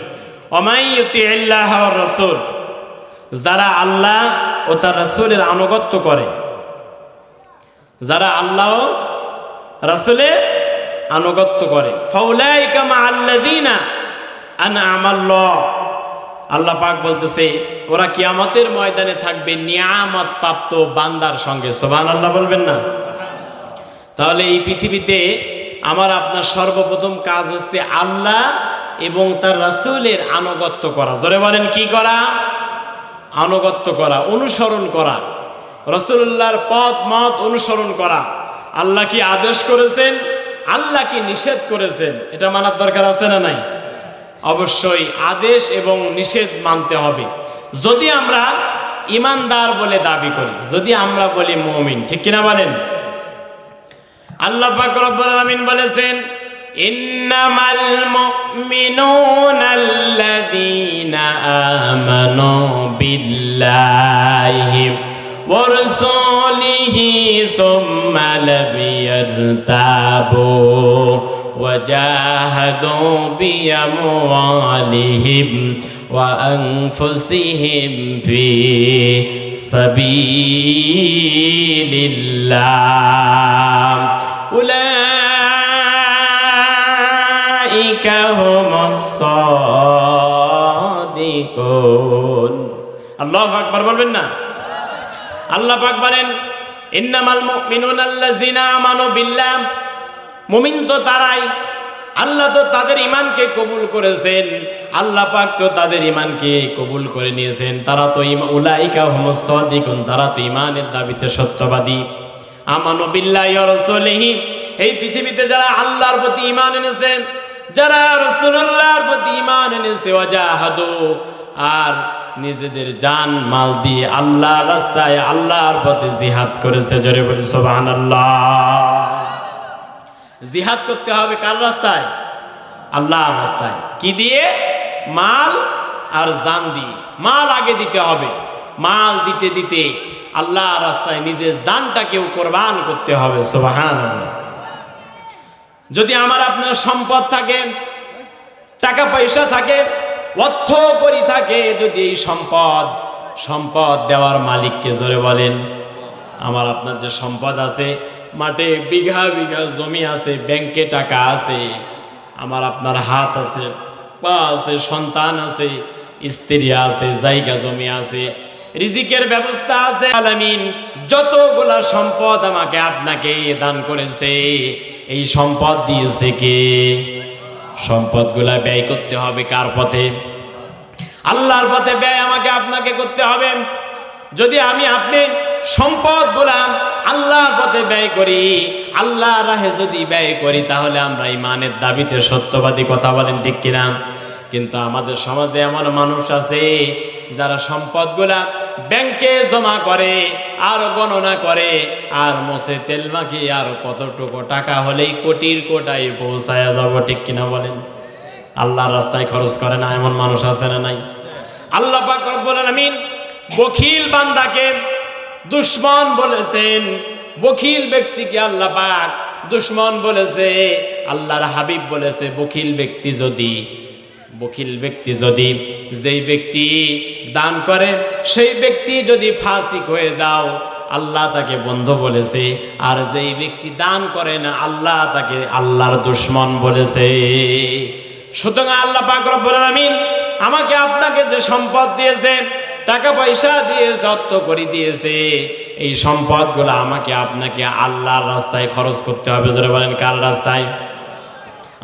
ওমাই ইউতিইল্লাহ ওয়ার রাসূল, যারা আল্লাহ ও তার রাসূলের আনুগত্য করে, যারা আল্লাহ রাসূলের আনুগত্য করে। ফাউলাইকা মাআল্লাযীনা আনআমা আল্লাহ, আল্লাহ পাক বলতেছে ওরা কিয়ামতের ময়দানে থাকবে নিয়ামত প্রাপ্ত বান্দার সঙ্গে। সুবহানাল্লাহ বলবেন না? তাহলে এই পৃথিবীতে আমার আপনার সর্বপ্রথম কাজ হচ্ছে আল্লাহ এবং তার রাসূলের আনুগত্য করা। জোরে বলেন কি করা? আনুগত্য করা, অনুসরণ করা, রাসূলুল্লাহর পথ মত অনুসরণ করা। আল্লাহ কি আদেশ করেছেন, আল্লাহ কি নিষেধ করেছেন, এটা মানার দরকার আছে না নাই? অবশ্যই আদেশ এবং নিষেধ মানতে হবে। যদি আমরা ইমানদার বলে দাবি করি, যদি আমরা বলি মুমিন, ঠিক কিনা বলেন? আল্লাহ পাক রব্বুল আলামিন বলেছেন ইন্নামাল মুমিনুনা আল্লাযীনা আমানু বিল্লাহি ওয়া রাসূলিহি সুম্মা লাম ইয়ারতাবু ওয়া জাহাদু বিআমওয়ালিহিম ওয়া আনফুসিহিম ফি সাবিলিল্লাহ উলাইকা হুমুস সাদিকুন। আল্লাহু আকবার বলবেন না? আল্লাহ পাক বলেন ইন্নামাল মুমিনুনা আল্লাযীনা আমানু বিল্লাহ, মুমিন তো তারাই, আল্লাহ তো তাদের ঈমানকে কবুল করেছেন, আল্লাহ পাক তো তাদের ঈমানকে কবুল করে নিয়েছেন। তারা তো উলাইকা হুমুস সাদিকুন, তারা তো ঈমানের দাবিতে সত্যবাদী। আমানু বিল্লাহি ওয়া রাসূলিহি, এই পৃথিবীতে যারা আল্লাহর প্রতি ঈমান এনেছে, যারা রাসূলুল্লাহর প্রতি ঈমান এনেছে, ওয়া জাহাদু, আর নিজেদের জান মাল দিয়ে আল্লাহর রাস্তায় আল্লাহর পথে জিহাদ করেছে। জোরে বলি সুবহানাল্লাহ। জিহাদ করতে হবে কার রাস্তায়? আল্লাহর রাস্তায়। কি দিয়ে? মাল আর জান দিয়ে। মাল আগে দিতে হবে, মাল দিতে দিতে আল্লাহর রাস্তায় নিজের জানটাকেও কোরবান করতে হবে। সুবহানাল্লাহ। যদি আমার আপনার সম্পদ থাকে, টাকা পয়সা থাকে, অর্থ করি থাকে, যদি এই সম্পদ দেওয়ার মালিককে জোরে বলেন। আমার আপনার যে সম্পদ আছে, মাঠে বিঘা বিঘা জমি আছে, ব্যাংকে টাকা আছে, আমার আপনার হাত আছে, পা আছে, সন্তান আছে, স্ত্রী আছে, জায়গা জমি আছে, রিজিকের ব্যবস্থা আছে। আলামিন যতগুলা সম্পদ আমাকে আপনাকে দান করেছে, এই সম্পদ দিয়েছে কে? সম্পদগুলা ব্যয় করতে হবে কার পথে? আল্লাহর পথে ব্যয় আমাকে আপনাকে করতে হবে। যদি আমি আপনি সম্পদগুলা আল্লাহর পথে ব্যয় করি, আল্লাহর রাহে যদি ব্যয় করি, তাহলে আমরা ঈমানের দাবিতে সত্যবাদী। কথা বলেন ঠিক কিনা? কিন্তু আমাদের সমাজে এমন মানুষ আছে যারা সম্পদগুলা ব্যাংকে জমা করে আর গণনা করে আর মোছে তেল মাখি, আর কতটুকু টাকা হলেই কোটির কোটায় পৌঁছায়া যাব। ঠিক কিনা বলেন? আল্লাহর রাস্তায় খরচ করে না, এমন মানুষ আছে না নাই? আল্লাহ পাক রব্বুল আলামিন বখিল বান্দাকে দুশমন বলেছেন। বখিল ব্যক্তিকে আল্লাহ পাক দুশমন বলেছে। আল্লাহর হাবিব বলেছে বখিল ব্যক্তি যদি যেই ব্যক্তি দান করে, সেই ব্যক্তি যদি ফাসিক হয়ে যাও, আল্লাহ তাকে বন্ধু বলেছে। আর যেই ব্যক্তি দান করে না, আল্লাহ তাকে আল্লাহর দুশমন বলেছে। সুতরাং আল্লাহ পাক রব্বুল আলামিন আমাকে আপনাকে যে সম্পদ দিয়েছে, টাকা পয়সা দিয়েছে, অর্থ করে দিয়েছে, এই সম্পদগুলো আমাকে আপনাকে আল্লাহর রাস্তায় খরচ করতে হবে। জোরে বলেন কার রাস্তায়?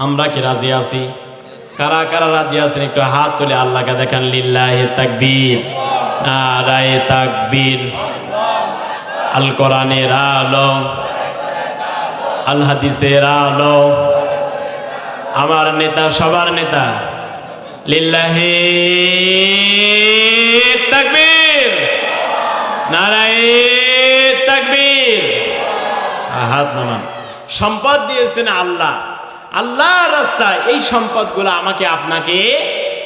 আমরা কি রাজি আছি? কারা কারা রাজি আছেন একটু হাত তুলে আল্লাহকে দেখান। লিল্লাহি তাকবীর, নারায়ে তাকবীর। আল কোরআনের আলো, আল হাদিসের আলো, আমার নেতা, সবার নেতা। লিল্লাহি তাকবীর, নারায়ে তাকবীর। হাত নামান। সম্পদ দিয়েছেন আল্লাহ, আল্লাহর রাস্তায় এই সম্পদগুলো আমাকে আপনাকে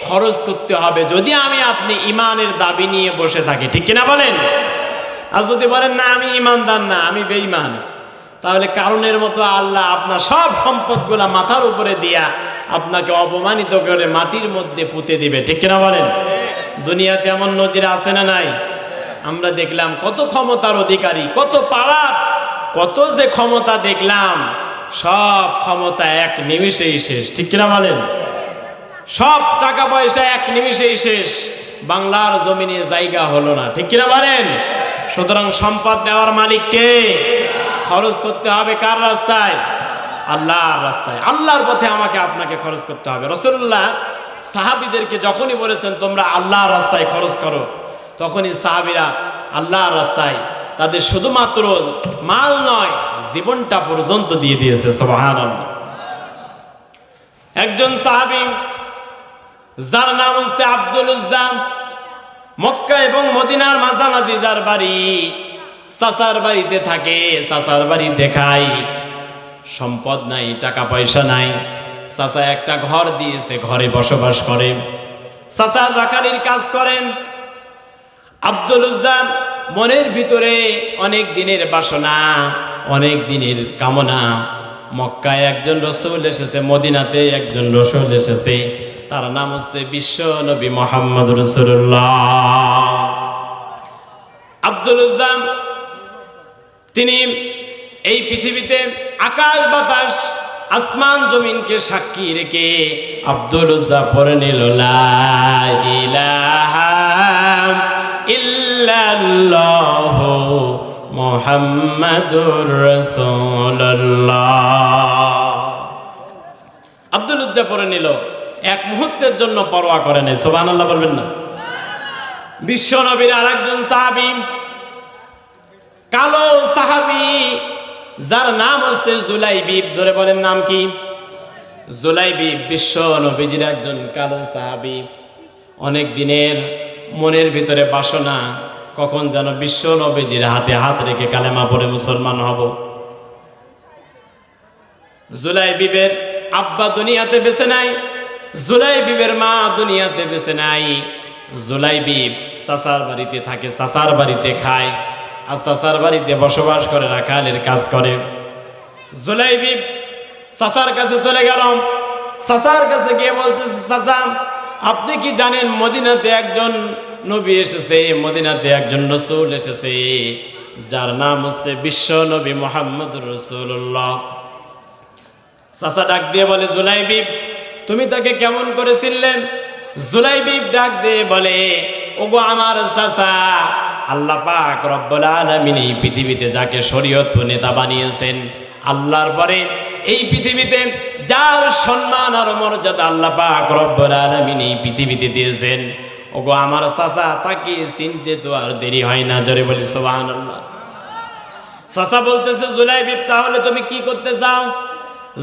খরচ করতে হবে, যদি আমি আপনি ঈমানের দাবি নিয়ে বসে থাকি। ঠিক কিনা বলেন? আর যদি বলেন না আমি ঈমানদার না, আমি বেঈমান, তাহলে কারণের মতো আল্লাহ আপনার সব সম্পদগুলা মাথার উপরে দিয়া আপনাকে অপমানিত করে মাটির মধ্যে পুঁতে দিবে। ঠিক কিনা বলেন? দুনিয়াতে এমন নজির আছে না নাই? আমরা দেখলাম কত ক্ষমতার অধিকারী, কত পাওয়ার, কত যে ক্ষমতা দেখলাম, সব ক্ষমতা এক নিমিষেই শেষ। ঠিক কিনা বলেন? সব টাকা পয়সা এক নিমিষেই শেষ, বাংলার জমিনে জায়গা হলো না। ঠিক কিনা বলেন? সুতরাং সম্পদ দেওয়ার মালিক কে? খরচ করতে হবে কার রাস্তায়? আল্লাহর রাস্তায়। আল্লাহর পথে আমাকে আপনাকে খরচ করতে হবে। রাসূলুল্লাহ সাহাবীদেরকে যখনই বলেছেন তোমরা আল্লাহর রাস্তায় খরচ করো, তখনই সাহাবীরা আল্লাহর রাস্তায় তাদের শুধুমাত্র মাল নয়, জীবনটা পর্যন্ত দিয়ে দিয়েছে। সুবহানাল্লাহ। একজন সাহাবী যার নাম হচ্ছে আব্দুল উজ্জা, মক্কা এবং মদিনার মাঝামাঝি যার বাড়ি, চাচার বাড়িতে থাকে, চাচার বাড়িতে খায়, সম্পদ নাই, টাকা পয়সা নাই। চাচা একটা ঘর দিয়েছে, ঘরে বসবাস করে, চাচার রাখালির কাজ করেন। আব্দুল উজ্জা মনের ভিতরে অনেক দিনের বাসনা, অনেক দিনের কামনা। মক্কায় একজন রাসূল এসেছে, মদিনাতে একজন রাসূল এসেছে, তার নাম হচ্ছে বিশ্ব নবী মুহাম্মদ রাসূলুল্লাহ। আব্দুল উজ্জা তিনি এই পৃথিবীতে আকাশ বাতাস আসমান জমিনকে সাক্ষী রেখে আব্দুল উজ্জা পড়ে নিল লা ইলাহা ইল্লাল্লাহু মুহাম্মাদুর রাসূলুল্লাহ। আব্দুল উজ্জা পড়ে নিল, এক মুহূর্তের জন্য পরোয়া করে নাই। সুবহানাল্লাহ বলবেন না? বিশ্ব নবীর আরেকজন সাহাবী, কালো সাহাবী, যার নাম হচ্ছে জুলাইবিব। জোরে বলেন নাম কি? জুলাইবিব বিশ্ব নবীজির একজন কালো সাহাবী। অনেক দিনের মনের ভিতরে বাসনা, কখন যেন বিশ্ব নবীজির হাতে হাত রেখে কালেমা পড়ে মুসলমান হব। জুলাইবিবের আব্বা দুনিয়াতে বেঁচে নাই, জুলাইবিবের মা দুনিয়াতে বেঁচে নাই। জুলাইবিব চাচার বাড়িতে থাকে, চাচার বাড়িতে খায়, আর চাচার বাড়িতে বসবাস করে, রাখালের কাজ করে। জুলাইবিব চাচার কাছে চলে গেল। চাচার কাছে গিয়ে বলতেছে, চাচা আপনি কি জানেন মদিনাতে একজন নবী এসেছে, মদিনাতে একজন রাসূল এসেছে, যার নাম হচ্ছে বিশ্ব নবী মুহাম্মদুর রাসূলুল্লাহ। চাচা ডাক দিয়ে বলে, জুলাইবিব তুমি তাকে কেমন করে চিনলেন? জুলাইবিব ডাক দিয়ে বলে, ওগো আমার চাচা, আল্লাহ পাক রব্বুল আলামিন এই পৃথিবীতে যাকে শরীয়ত নেতা বানিয়েছেন, আল্লাহর পরে এই পৃথিবীতে যার সম্মান আর মর্যাদা আল্লাহ পাক রব্বুল আলামিন এই পৃথিবীতে দিয়েছেন, ওগো আমার চাচা, তাকে চিনতে তো আর দেরি হয় না। জোরে বলি সুবহানাল্লাহ। চাচা বলতেছে, জুলাইবিব তাহলে তুমি কি করতে চাও?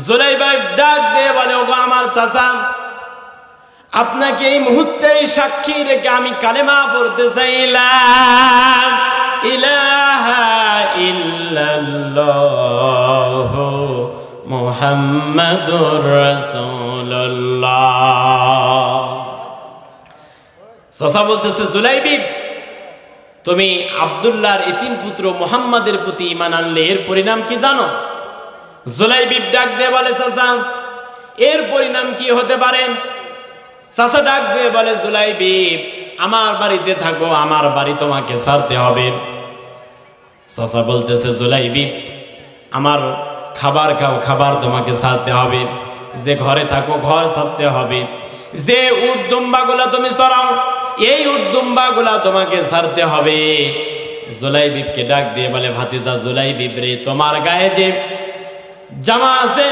জুলাইবিব ডাক দিয়ে বলে, ওগো আমার চাচা, আপনাকে এই মুহূর্তেই সাক্ষী রেখে আমি কালেমা পড়তে চাইলাম, ইলাহা ইল্লাল্লাহু মুহাম্মাদুর রাসূলুল্লাহ। চাচা বলতেছে, জুলাইবিব তুমি আব্দুল্লাহর এতিম পুত্র মুহাম্মাদের প্রতি ঈমান আনলে এর পরিণাম কি জানো? জুলাইবিব ডাক দিয়ে বলে, চাচা এর পরিণাম কি হতে পারে? চাচা ডাক দিয়ে বলে, জুলাইবিব আমার বাড়িতে থাকো, আমার বাড়ি তোমাকে ছাড়তে হবে। চাচা বলতেছে, জুলাইবিব আমার খাবার খাও, খাবার তোমাকে ছাড়তে হবে। যে ঘরে থাকো, ঘর ছাড়তে হবে। যে উট দুম্বাগুলা তুমি চড়াও, এই উট দুম্বাগুলা তোমাকে ছাড়তে হবে। জুলাইবিবকে ডাক দিয়ে বলে, ভাতিজা জুলাইবিব রে, তোমার গায়ে যে জামা আছে,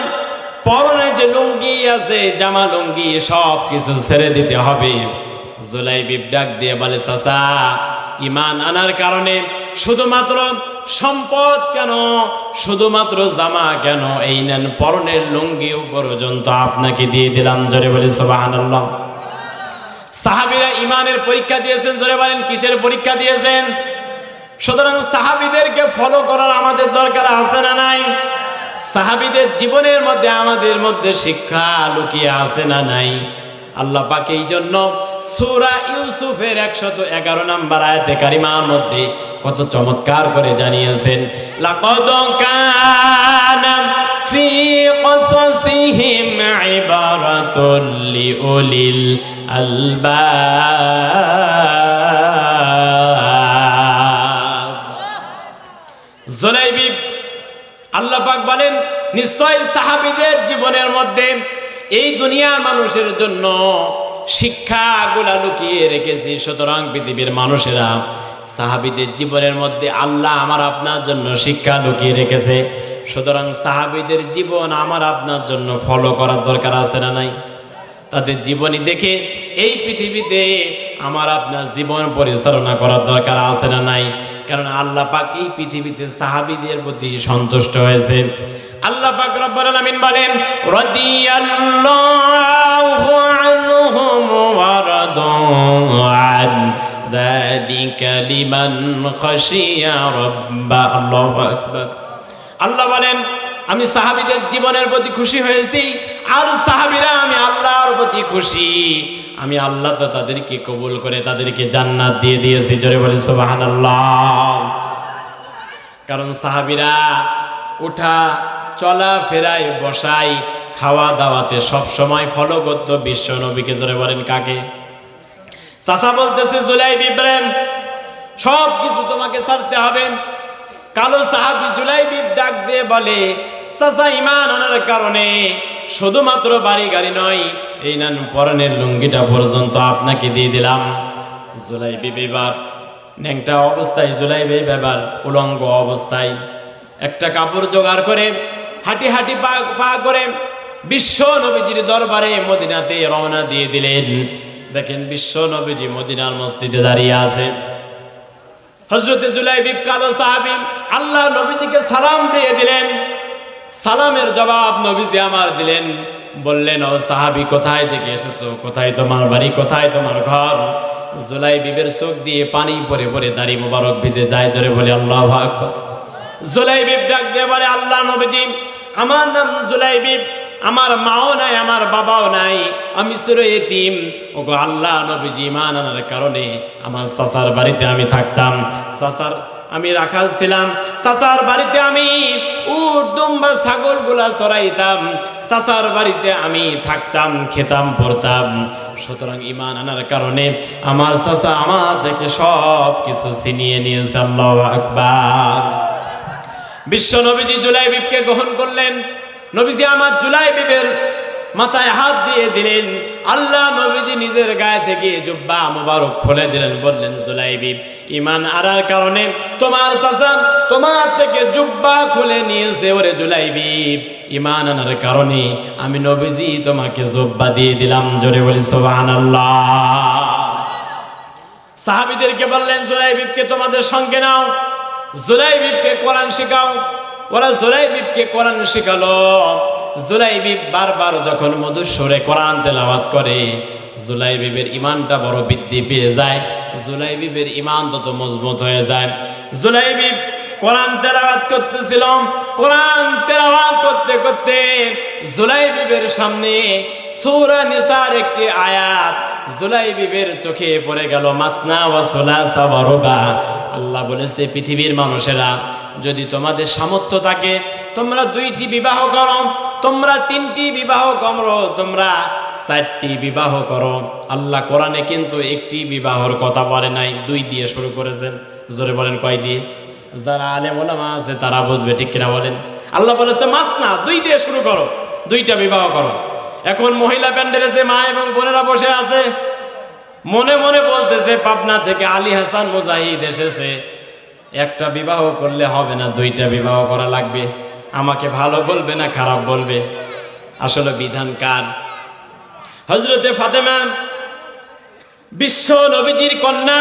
পরনে যে লুঙ্গি আছে, জামা লুঙ্গি সব কিছু ছেড়ে দিতে হবে। জুলাইবিব ডাক দিয়ে বলে, চাচা ঈমান আনার কারণে শুধুমাত্র সম্পদ কেন, শুধুমাত্র জামা কেন, এই নেন পরনের লুঙ্গি পর্যন্ত আপনাকে দিয়ে দিলাম। জোরে বলি সুবহানাল্লাহ। সাহাবীরা ঈমানের পরীক্ষা দিয়েছেন। জোরে বলেন কিসের পরীক্ষা দিয়েছেন? সুতরাং সাহাবীদেরকে ফলো করার আমাদের দরকার আছে না নাই? সাহাবীদের জীবনের মধ্যে আমাদের মধ্যে শিক্ষা লুকিয়ে আছে না নাই? আল্লাহ পাক এই জন্য সূরা ইউসুফের 111 নম্বর আয়াতে কারিমার মধ্যে কত চমৎকার করে জানিয়েছেন, লাকাদ কানা ফি কসাসিহিম ইবারাতুল লিউলিল আলবাব। জুলাইবিব বলেন নিশ্চয় সাহাবীদের জীবনের মধ্যে এই দুনিয়ার মানুষের জন্য শিক্ষাগুলা লুকিয়ে রেখেছি। সুতরাং পৃথিবীর মানুষেরা সাহাবীদের জীবনের মধ্যে আল্লাহ আমার আপনার জন্য শিক্ষা লুকিয়ে রেখেছে। সুতরাং সাহাবীদের জীবন আমার আপনার জন্য ফলো করার দরকার আছে না নাই? তাদের জীবনী দেখে এই পৃথিবীতে আমার আপনার জীবন পরিচালনা করার দরকার আছে না নাই? কারণ আল্লাহ পাক এই পৃথিবীতে সাহাবীদের প্রতি সন্তুষ্ট হয়েছে। আল্লাহ পাক রব্বুল আলামিন বলেন রাদিয়াল্লাহু আনহুম ওয়া রাদু আন যালিকা লিমান খাশিয়া রাব্বা। আল্লাহু আকবার। আল্লাহ বলেন আমি সাহাবীদের জীবনের প্রতি খুশি হয়েছি, আর সাহাবীরা আমি আল্লাহর প্রতি খুশি। আমি আল্লাহ তো তাদেরকে কবুল করে তাদেরকে জান্নাত দিয়ে দিয়েছি। জোরে বলি সুবহানাল্লাহ। কারণ সাহাবীরা উঠা চলা ফেরায় বসাই খাওয়া দাওয়াতে সব সময় ফলো করত বিশ্ব নবীকে। জোরে বলেন কাকে? চাচা বলতেছে জুলাইব ইব্রাহিম সব কিছু তোমাকে ছাড়তে হবে। কালো সাহাবী জুলাইব ডাক দিয়ে বলে চাচা ঈমান আনার কারণে শুধুমাত্র বাড়ি গাড়ি নয়, এই নান পরনের লুঙ্গিটা পর্যন্ত আপনাকে দিয়ে দিলাম। জুলাইব এবার ন্যাংটা অবস্থায়, জুলাইব এবার উলঙ্গ অবস্থায় একটা কাপড় জোগাড় করে হাঁটি হাঁটি পা করে বিশ্ব নবীজির দরবারে মদিনাতে রওনা দিয়ে দিলেন। দেখেন বিশ্ব নবীজি মদিনার মসজিদে দাঁড়িয়ে আছে। হযরতে জুলাইব কালো সাহাবী আল্লাহ নবীজিকে সালাম দিয়ে দিলেন। সালামের জবাব নবীজি আমার দিলেন। বললেন ও সাহাবী কোথায় থেকে এসেছো, কোথায় তোমার বাড়ি, কোথায় তোমার ঘর? জুলাইবের চোখ দিয়ে পানি পড়ে পড়ে দাড়ি মোবারক ভিজে যায়। জোরে বলে আল্লাহু আকবার। জুলাইব ডাক দিয়ে বলে আল্লাহ নবীজি আমার নাম জুলাইব, আমার মাও নাই আমার বাবাও নাই, আমি ছোট এতিম। ওগো আল্লাহ নবীজি ঈমান আনার কারণে আমার চাচার বাড়িতে আমি থাকতাম। চাচার আমি রাখাল ছিলাম, চাচার বাড়িতে আমি উট দুম্বা ছাগলগুলা চড়াইতাম, চাচার বাড়িতে আমি থাকতাম, খেতাম, পড়তাম। সুতরাং ঈমান আনার কারণে আমার চাচা আমার থেকে সব কিছু ছিনিয়ে নিয়েছে। আল্লাহু আকবার। বিশ্ব নবীজি জুলাইবকে গ্রহণ করলেন। নবীজি আমার জুলাইবের মাথায় হাত দিয়ে দিলেন। আল্লাহ নবীজি নিজের গায়ে থেকে জুব্বা মোবারক খুলে দিলেন। বললেন জুলাইব ঈমান আনার কারণে তোমার চাচা তোমার থেকে জুব্বা খুলে নিয়েছে। ওরে জুলাইব ঈমান আনার কারণে আমি নবীজি তোমাকে জুব্বা দিয়ে দিলাম। জোরে বলি সুবহানাল্লাহ। সাহাবীদেরকে বললেন জুলাইবকে তোমাদের সঙ্গে নাও, জুলাইবকে কোরআন শেখাও। ওরা জুলাইবকে কোরআন শেখালো। জুলাইব বারবার যখন মধুর সুরে কোরআন তেলাওয়াত করে জুলাইবের ঈমানটা বড় বৃদ্ধি পেয়ে যায়। জুলাইবের ঈমান তত মজবুত হয়ে যায়। জুলাইব কোরআন তেলাওয়াত করতেছিল। কোরআন তেলাওয়াত করতে করতে জুলাইবের সামনে সূরা নিসার একটি আয়াত জুলাইবের চোখে পড়ে গেল। মাসনা ওয়া সুলাসা ওয়া রুবা। আল্লাহ বলেছে পৃথিবীর মানুষেরা যদি তোমাদের সামর্থ্য থাকে তোমরা 2টি বিবাহ করো, তোমরা 3টি বিবাহ করো, তোমরা 4টি বিবাহ করো। আল্লাহ কোরআনে কিন্তু 1টি বিবাহর কথা বলে নাই, 2 দিয়ে শুরু করেছেন। জোরে বলেন কয় দিয়ে? যারা আলেম ওলামা আছে তারা বুঝবে, ঠিক কিনা বলেন? আল্লাহ বলেছে মাসনা 2 দিয়ে শুরু করো, 2টা বিবাহ করো। এখন মহিলা প্যান্ডেলে যে মা এবং বোনেরা বসে আছে মনে মনে বলতেছে পাবনা থেকে আলী হাসান মুজাহিদ এসেছে, একটা বিবাহ করলে হবে না, 2টা বিবাহ করা লাগবে। আমাকে ভালো বলবে না খারাপ বলবে? আসলে বিধান কার? হযরতে ফাতেমা বিশ্ব নবীজির কন্যা,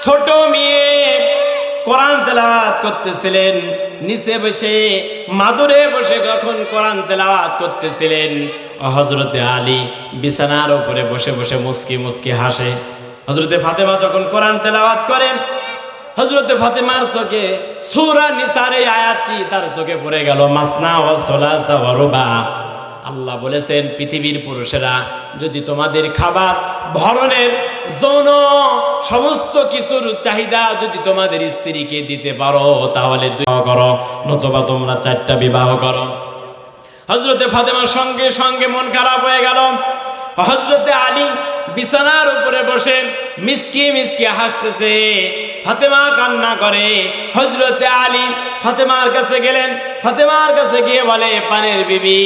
ছোট মেয়ে, কোরআন তেলাওয়াত করতেছিলেন। নিচে বসে মাদুরে বসে যখন কোরআন তেলাওয়াত করতেছিলেন হযরতে আলী বিছানার উপরে বসে বসে মুস্কি মুস্কি হাসে। হযরতে ফাতেমা যখন কোরআন তেলাওয়াত করেন হযরতে ফাতেমার চোখে সূরা নিসার এই আয়াতটি তার চোখে পড়ে গেল। মাসনা ওয়া সুলাসা ওয়া রুবা। আল্লাহ বলেছেন পৃথিবীর পুরুষেরা যদি তোমাদের খাবার ভরণের যৌন সমস্ত কিছুর চাহিদা যদি তোমাদের স্ত্রীকে দিতে পারো তাহলে 2 বিবাহ করো, নতুবা তোমরা 4টা বিবাহ করো। হযরতে ফাতেমার সঙ্গে সঙ্গে মন খারাপ হয়ে গেল। হযরতে আলী বিছানার উপরে বসে মিসকি মিসকি হাসতেছে। ফাতেমা কান্না করে। হযরতে আলী ফাতেমার কাছে গেলেন, ফাতেমার কাছে গিয়ে বলে, পানের বিবি,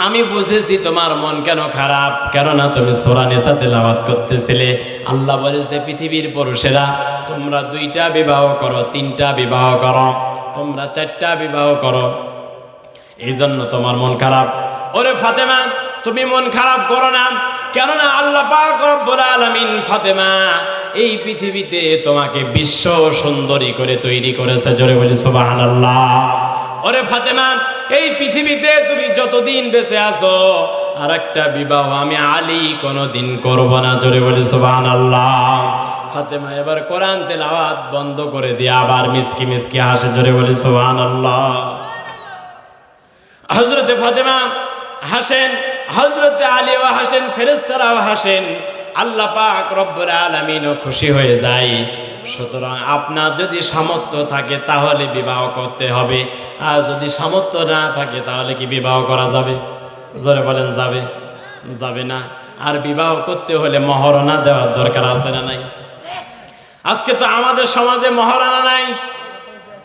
আমি বুঝেছি তোমার মন কেন খারাপ, কেননা তুমি সূরা নিসা তেলাওয়াত করতেছিলে। আল্লাহ বলেছে পৃথিবীর পুরুষেরা তোমরা 2টা বিবাহ করো, 3টা বিবাহ করো, তোমরা 4টা বিবাহ করো, এই জন্য তোমার মন খারাপ। ওরে ফাতেমা, তুমি মন খারাপ করো না, কেননা আল্লাহ পাক রব্বুল আলামিন ফাতেমা এই পৃথিবীতে তোমাকে বিশ্ব সুন্দরী করে তৈরি করেছে। জোরে বলি সুবহানাল্লাহ। ওরে ফাতেমা, এই পৃথিবীতে তুমি যতদিন বেঁচে আছো আর একটা বিবাহ আমি আলী কোনোদিন করব না। জোরে বলি সুবহানাল্লাহ। ফাতেমা এবার কোরআন তেলাওয়াত বন্ধ করে দিয়ে আবার মিসকি মিসকি হাসে। জোরে বলি সুবহানাল্লাহ। হযরতে ফাতেমা হাসেন, হযরতে আলীও হাসেন, ফেরেশতারাও হাসেন, আল্লাহ পাক রব্বুল আলামিনও খুশি হয়ে যায়। সুতরাং আপনার যদি সামর্থ্য থাকে তাহলে বিবাহ করতে হবে, আর যদি সামর্থ্য না থাকে তাহলে কি বিবাহ করা যাবে? জোরে বলেন যাবে? যাবে না। আর বিবাহ করতে হলে মহারণা দেওয়ার দরকার আছে না নাই? আজকে তো আমাদের সমাজে মহারণা নাই,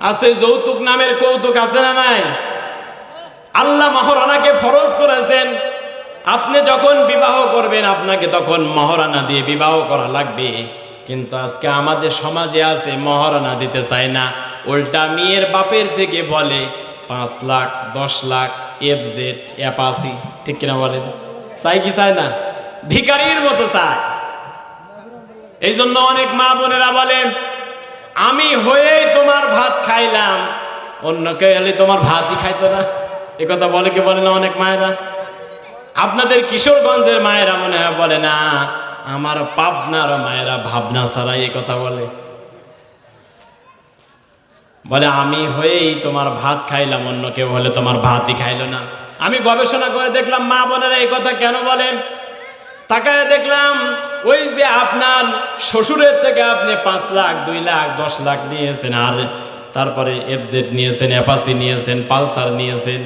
আছে যৌতুক নামের কৌতুক, আছে না নাই? আল্লাহ মহারণাকে ফরজ করেছেন, আপনি যখন বিবাহ করবেন আপনাকে তখন মহারণা দিয়ে বিবাহ করা লাগবে। কিন্তু আজকে আমাদের সমাজে আছে মহারণা দিতে চায় না, উল্টা মেয়ের বাপের থেকে বলে 5 লাখ 10 লাখ এফজেড অ্যাপাসি, ঠিক কিনা বলেন? চাই কি চায় না? ভিখারির মতো চায়। এই জন্য অনেক মা বোনেরা বলে, আমি হয়েই তোমার ভাত খাইলাম, অন্য কেউ হলে তোমার ভাতই খাইতো না। এ কথা বলে কি বলে না অনেক মায়েরা? আপনাদের কিশোরগঞ্জের মায়েরা মনে হয় বলে না, আমার পাবনার মায়েরা ভাবনা ছাড়াই এ কথা বলে, বলে আমি হয়েই তোমার ভাত খাইলাম, অন্য কেউ হলে তোমার ভাতই খাইলো না। আমি গবেষণা করে দেখলাম মা বোনেরা এই কথা কেন বলেন। তাকায় দেখলাম ওই যে আপনার শ্বশুরের থেকে আপনি 5 লাখ 2 লাখ 10 লাখ নিয়েছেন, আর তারপরে এফজেড নিয়েছেন, অ্যাপাসি নিয়েছেন, পালসার নিয়েছেন,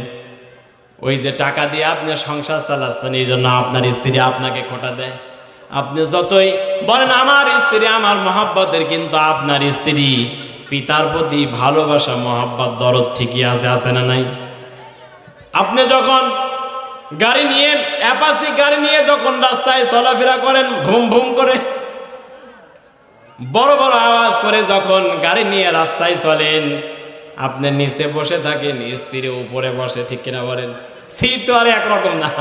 ওই যে টাকা দিয়ে আপনি সংসার চালাচ্ছেন, এই জন্য আপনার স্ত্রী আপনাকে খোটা দেয়। আপনি যতই বলেন আমার স্ত্রী আমার মহাব্বতের, কিন্তু আপনার স্ত্রী পিতার প্রতি ভালোবাসা মহাব্বত দরদ ঠিকই আছে, আছে না নাই? আপনি যখন গাড়ি নিয়ে অ্যাপাসি গাড়ি নিয়ে যখন রাস্তায় চলাফেরা করেন, ভুম ভুম করে বড় বড় আওয়াজ করে যখন গাড়ি নিয়ে রাস্তায় চলেন, আপনি নিচে বসে থাকেন, স্ত্রী উপরে বসে, ঠিক কিনা বলেন? সিট তো আর একরকম না।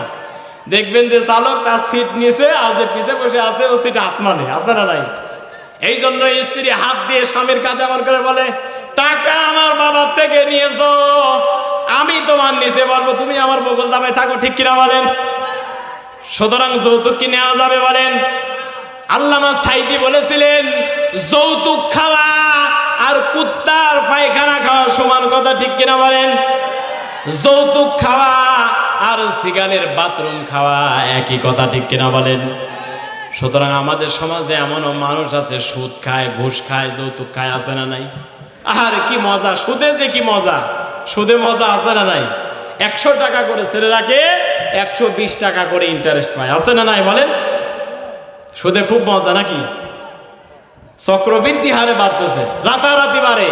দেখবেন যে চালক তার সিট নিচে, আর যে পিছে বসে আছে ও সিট আসমানে, আছে না নাই? এই জন্য স্ত্রী হাত দিয়ে স্বামীর কাঁধে এমন করে বলে, টাকা আমার বাবার থেকে নিয়েছো, আমি তোমার নিচে বলবো, তুমি আমার বগল দাবায় থাকো, ঠিক কিনা বলেন? সুতরাং যৌতুক কি নেওয়া যাবে বলেন? আল্লামা সাইদি বলেছিলেন, যৌতুক খাওয়া আর কুত্তার পায়খানা খাওয়া সমান কথা, ঠিক কিনা বলেন? যৌতুক খাওয়া আর সিগারের বাথরুম খাওয়া একই কথা, ঠিক কিনা বলেন? সুতরাং আমাদের সমাজে এমনও মানুষ আছে সুদ খায়, ঘুষ খায়, যৌতুক খায়, আছে না নাই? আর কি মজা সুদে, যে কি মজা সুদে, মজা আছে না নাই? 100 টাকা করে ছেড়ে রাখে, 120 টাকা করে ইন্টারেস্ট পায়, আছে না নাই বলেন? সুদে খুব মজা নাকি? চক্রবৃদ্ধি হারে বাড়তেছে, রাতারাতি বাড়ে,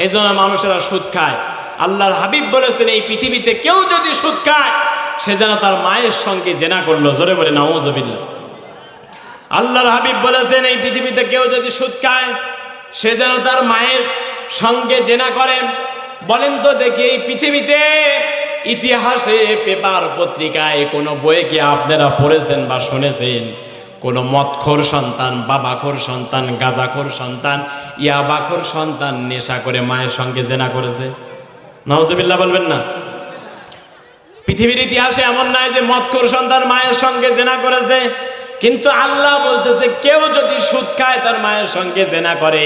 এই জন্য মানুষেরা সুদ খায়। আল্লাহর হাবিব বলেছেন, এই পৃথিবীতে কেউ যদি সুদ খায় সে যেন তার মায়ের সঙ্গে জেনা করলো। জোরে বলে নাউযুবিল্লাহ। আল্লাহর হাবিব বলেছেন, এই পৃথিবীতে কেউ যদি সুদ খায় সে যেন তার মায়ের সঙ্গে জেনা করে। বলেন তো দেখি, এই পৃথিবীতে ইতিহাসে পেপার পত্রিকায় কোনো বইয়ে কি আপনারা পড়েছেন বা শুনেছেন কোনো মদখোর সন্তান, বাবাখোর সন্তান, গাঁজাখোর সন্তান, ইয়াবাখোর সন্তান নেশা করে মায়ের সঙ্গে জেনা করেছে? নাউযুবিল্লাহ বলবেন না? পৃথিবীর ইতিহাসে এমন নাই যে মদখোর সন্তান মায়ের সঙ্গে জেনা করেছে, কিন্তু আল্লাহ বলতেছে কেউ যদি সুদ খায় তার মায়ের সঙ্গে জেনা করে।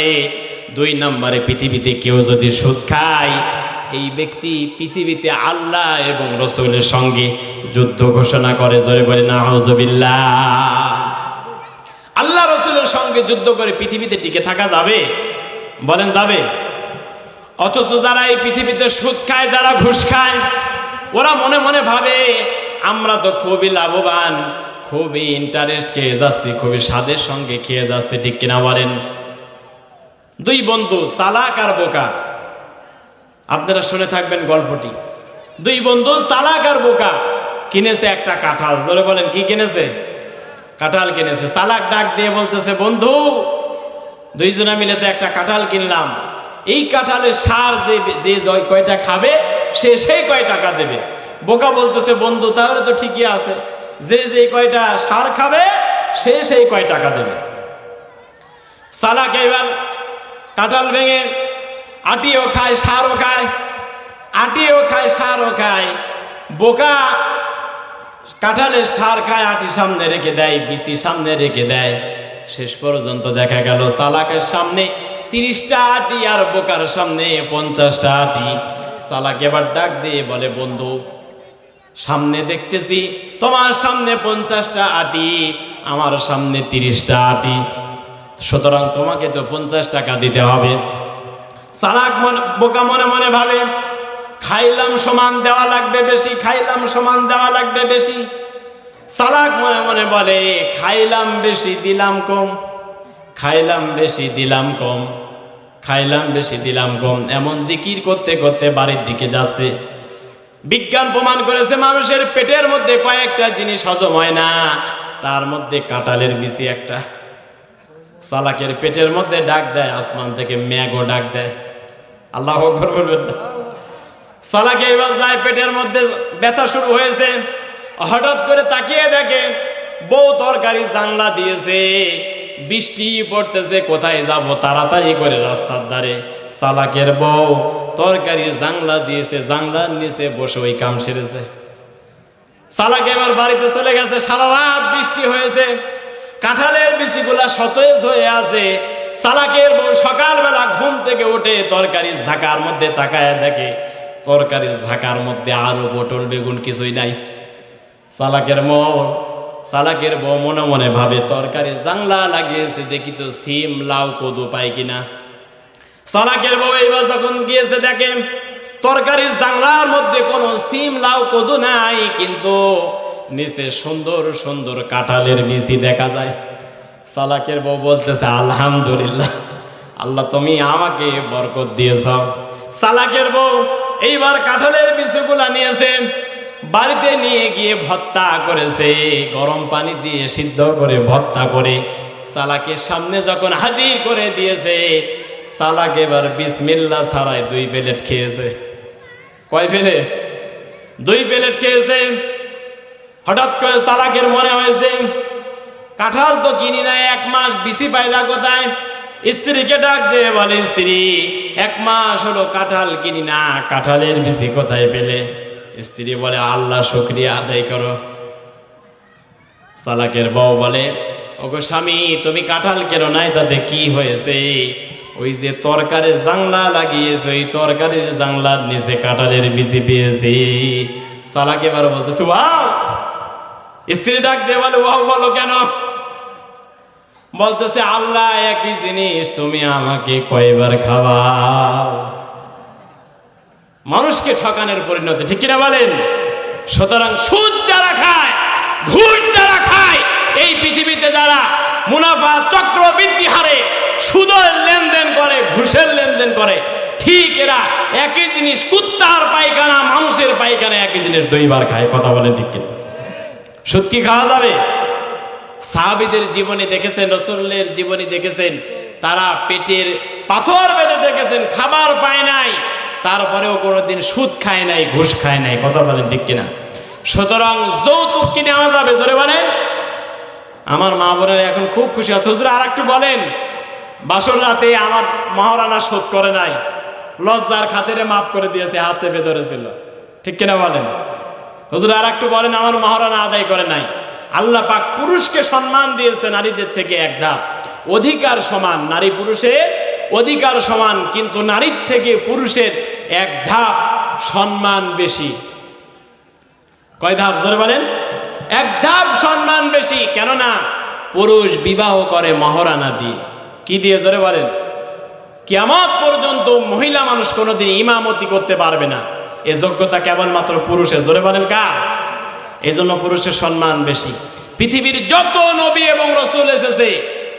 2 নম্বরে, পৃথিবীতে কেউ যদি সুদ খায় এই ব্যক্তি পৃথিবীতে আল্লাহ এবং রাসূলের সঙ্গে যুদ্ধ ঘোষণা করে। জোরে বলে নাউযুবিল্লাহ। আল্লাহ রাসূলের সঙ্গে যুদ্ধ করে পৃথিবীতে টিকে থাকা যাবে? বলেন যাবে? অথচ যারা এই পৃথিবীতে সুদ খায়, যারা ঘুষ খায়, ওরা মনে মনে ভাবে আমরা তো খুবই লাভবান, খুবই ইন্টারেস্ট খেয়ে যাচ্ছি, খুবই স্বাদের সঙ্গে খেয়ে যাচ্ছে, ঠিক কিনা বলেন? দুই বন্ধু চালাক আর বোকা, আপনারা শুনে থাকবেন গল্পটি। দুই বন্ধু চালাক আর বোকা কিনেছে একটা কাঁঠাল। ধরে বলেন কি কিনেছে? কাঁঠাল কিনেছে। চালাক ডাক দিয়ে বলতেছে, বন্ধু দুইজনে মিলে তো একটা কাঁঠাল কিনলাম, এই কাঁঠালের সার যে কয়টা খাবে সে সেই কয় টাকা দেবে। বোকা বলতেছে, বন্ধু তাহলে তো ঠিকই আছে, যে কয়টা সার খাবে সে সেই কয় টাকা দেবে। চালাক এবার কাঁঠাল ভেঙে আটিও খায় সারও খায়, আটিও খায় সারও খায়। বোকা কাঁঠালের সার খায়, আটি সামনে রেখে দেয়, বিচি সামনে রেখে দেয়। শেষ পর্যন্ত দেখা গেল চালাকের সামনে 30টা আটি আর বোকার সামনে 50টা আটি। চালাক এবার ডাক দিয়ে বলে, বন্ধু সামনে দেখতেছি তোমার সামনে 50টা আটি, আমার সামনে 30টা আটি, সুতরাং তোমাকে তো 50 টাকা দিতে হবে। চালাক বোকা মনে মনে ভাবে, খাইলাম সমান দেওয়া লাগবে বেশি, খাইলাম সমান দেওয়া লাগবে বেশি। চালাক মনে মনে বলে, খাইলাম বেশি দিলাম কম, খাইলাম বেশি দিলাম কম, খাইলাম বেশি দিলাম কম। এমন জিকির করতে করতে বাড়ির দিকে যাচ্ছে। বিজ্ঞান প্রমাণ করেছে মানুষের পেটের মধ্যে কয়েকটা জিনিস হজম হয় না, তার মধ্যে কাঁঠালের বিচি একটা। চালাকের পেটের মধ্যে ডাক দেয়, আসমান থেকে মেঘও ডাক দেয়। আল্লাহু আকবার বলবেন না? চালাকে এবার যায়, পেটের মধ্যে ব্যথা শুরু হয়েছে। হঠাৎ করে তাকিয়ে দেখে বউ তরকারি জানলা দিয়েছে, বৃষ্টি পড়তেছে, কোথায় যাব, তাড়াতাড়ি করে রাস্তার ধারে। চালাকের বউ তরকারি জানলা দিয়েছে, জানলার নিচে বসে ওই কাম সেরেছে। চালাক এবার বাড়িতে চলে গেছে। সারা রাত বৃষ্টি হয়েছে, কাঁঠালের বিচিগুলা সতেজ হয়ে আছে। চালাকের বউ সকালবেলা ঘুম থেকে উঠে তরকারির ঝাঁকার মধ্যে তাকায় দেখে তরকারির ঝাঁকার মধ্যে আলু পটল বেগুন কিছুই নাই। চালাকের বউ মনে মনে ভাবে, তরকারি জানলা লাগিয়েছে, দেখি তো সিম লাউ কদু পাই কিনা। চালাকের বউ এইবার যখন গিয়েছে দেখে তরকারির জানলার মধ্যে কোনো সিম লাউ কদু নাই, কিন্তু নিচে সুন্দর সুন্দর কাঁঠালের বিচি দেখা যায়। চালাকের বউ বলতেছে, আলহামদুলিল্লাহ, আল্লাহ তুমি আমাকে বরকত দিয়েছ। চালাকের বউ এইবার কাঁঠালের বিচিগুলা নিয়েছে, বাড়িতে নিয়ে গিয়ে ভর্তা করেছে, গরম পানি দিয়ে সিদ্ধ করে ভর্তা করে চালাকের সামনে যখন হাজির করে দিয়েছে, চালাক এবার বিসমিল্লাহ ছাড়াই 2 প্লেট খেয়েছে। কয় প্লেট? 2 প্লেট খেয়েছে। হঠাৎ করে চালাকের মনে হয়েছে, কাঁঠাল তো কিনি না, 1 মাস বিচি পাইলা কোথায়? স্ত্রীকে ডাক দিয়ে বলে, স্ত্রী 1 মাস হলো কাঁঠাল কিনি না, কাঁঠালের বিচি কোথায় পেলে? স্ত্রী বলে, আল্লাহ শুকরিয়া আদায় করো। চালাকের বউ বলে, ওগো স্বামী, তুমি কাঁঠাল কেন নাই, তাতে কি হয়েছে? ওই যে তরকারির জানলা লাগিয়েছে, ওই তরকারির জানলার নিচে কাঁঠালের বিচি পেয়েছি। চালাক এবার বলতেছে, ওয়াও। স্ত্রী ডাক দিয়ে বলে, ওয়াও বলো কেন? বলতেছে, আল্লাহ একই জিনিস তুমি আমাকে কয়বার খাওয়াও। মানুষকে ঠকানোর পরিণতি, ঠিক কিনা বলেন? সুতরাং সুদ যারা খায়, ঘুষ যারা খায়, এই পৃথিবীতে যারা মুনাফা চক্রবৃদ্ধি হারে সুদের লেনদেন করে, ঘুষের লেনদেন করে, ঠিক এরা একই জিনিস, কুত্তার পায়খানা মানুষের পায়খানা একই জিনিস 2 বার খায়। কথা বলেন ঠিক কিনা? সুদ কি খাওয়া যাবে? সাহাবীদের জীবনে দেখেছেন, রাসূলের জীবনে দেখেছেন, তারা পেটের পাথর বেঁধে দেখেছেন, খাবার পায় নাই, তারপরেও কোনোদিন সুদ খায় নাই, ঘুষ খায় নাই। কথা বলেন ঠিক কিনা? সুতরাং যৌতুক কি নেওয়া যাবে? জোরে বলেন। আমার মা বোনেরা এখন খুব খুশি আছে। হুজুর আর একটু বলেন, বাসর রাতে আমার মহারানা শোধ করে নাই, লজ্জার খাতিরে মাফ করে দিয়েছে, হাত চেপে ধরেছিল। ঠিক কিনা বলেন? হুজুর আর একটু বলেন, আমার মহারানা আদায় করে নাই। আল্লাহ পাক পুরুষকে সম্মান দিয়েছে নারীদের থেকে 1 ধাপ, অধিকার সমান, নারী পুরুষের অধিকার সমান, কিন্তু নারীর থেকে পুরুষের 1 ধাপ সম্মান বেশি। কয় ধাপ? জোরে বলেন। 1 ধাপ সম্মান বেশি। কেননা পুরুষ বিবাহ করে মহারানা দিয়ে। কি দিয়ে? জোরে বলেন। কিয়ামত পর্যন্ত মহিলা মানুষ কোনোদিন ইমামতি করতে পারবে না, এ যোগ্যতা কেবলমাত্র পুরুষের। জোরে বলেন কার? এই জন্য পুরুষের সম্মান বেশি। পৃথিবীর যত নবী এবং রাসূল এসেছে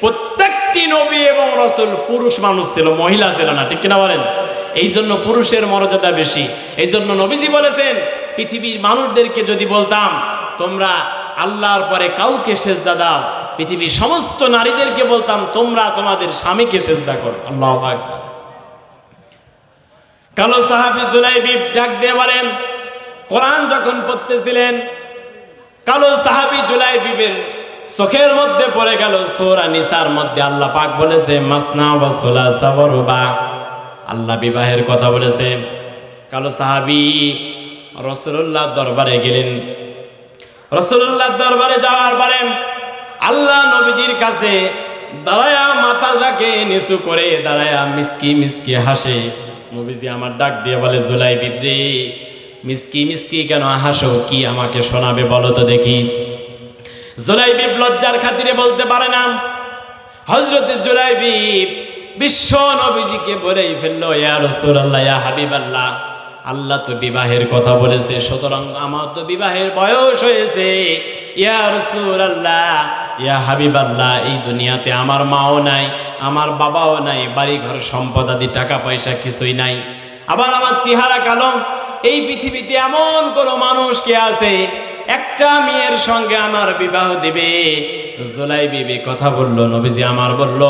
প্রত্যেকটা প্রত্যেকটি নবী এবং রাসূল পুরুষ মানুষ ছিল, মহিলা ছিল না, ঠিক কিনা বলেন? এই জন্য পুরুষের মর্যাদা বেশি। এই জন্য নবীজি বলেছেন, পৃথিবীর মানুষদেরকে যদি বলতাম তোমরা আল্লাহর পরে কাউকে সেজদা দাও, পৃথিবীর সমস্ত নারীদেরকে বলতাম তোমরা তোমাদের স্বামীকে সেজদা করো। আল্লাহু আকবার। কালো সাহাবী জুলাইবি ডাক দিয়ে বলেন, কোরআন যখন পড়তেছিলেন, কালো সাহাবী জুলাইবিবের চোখের মধ্যে পড়ে গেল সূরা নিসার মধ্যে আল্লাহ পাক বলেছে মাসনা ওয়া সুলাসা ওয়া রুবা। আল্লাহ বিবাহের কথা বলেছে। কালো সাহাবী রাসূলুল্লাহ দরবারে গেলেন। রাসূলুল্লাহ দরবারে যাওয়ার পরে আল্লাহ নবীজির কাছে দাঁড়ায়া মাথা রাখে নিচু করে দাঁড়ায়া মিসকি মিসকি হাসে। নবীজি আমার ডাক দিয়ে বলে, জুলাইবি রে, মিসকি মিসকি কেন হাসো? কি আমাকে শোনাবে বলো তো দেখি। জুলাইবি লজ্জার খাতিরে বলতে পারে না। হযরতে জুলাইবি বিশ্ব নবীজিকে বলেই ফেললো, ইয়া রাসূলুল্লাহ, ইয়া হাবিবাল্লাহ, আল্লাহ তো বিবাহের কথা বলেছে, সুতরাং আমার তো বিবাহের বয়স হয়েছে। ইয়া রাসূলুল্লাহ, ইয়া হাবিবাল্লাহ, এই দুনিয়াতে আমার মাও নাই, আমার বাবাও নাই, বাড়ি ঘর সম্পদ আদি টাকা পয়সা কিছুই নাই, আবার আমার চেহারা কালো। এই পৃথিবীতে এমন কোন মানুষ কে আছে একটা মেয়ের সঙ্গে আমার বিবাহ দিবে? জুলাইবি কথা বলল। নবীজি আমার বলল,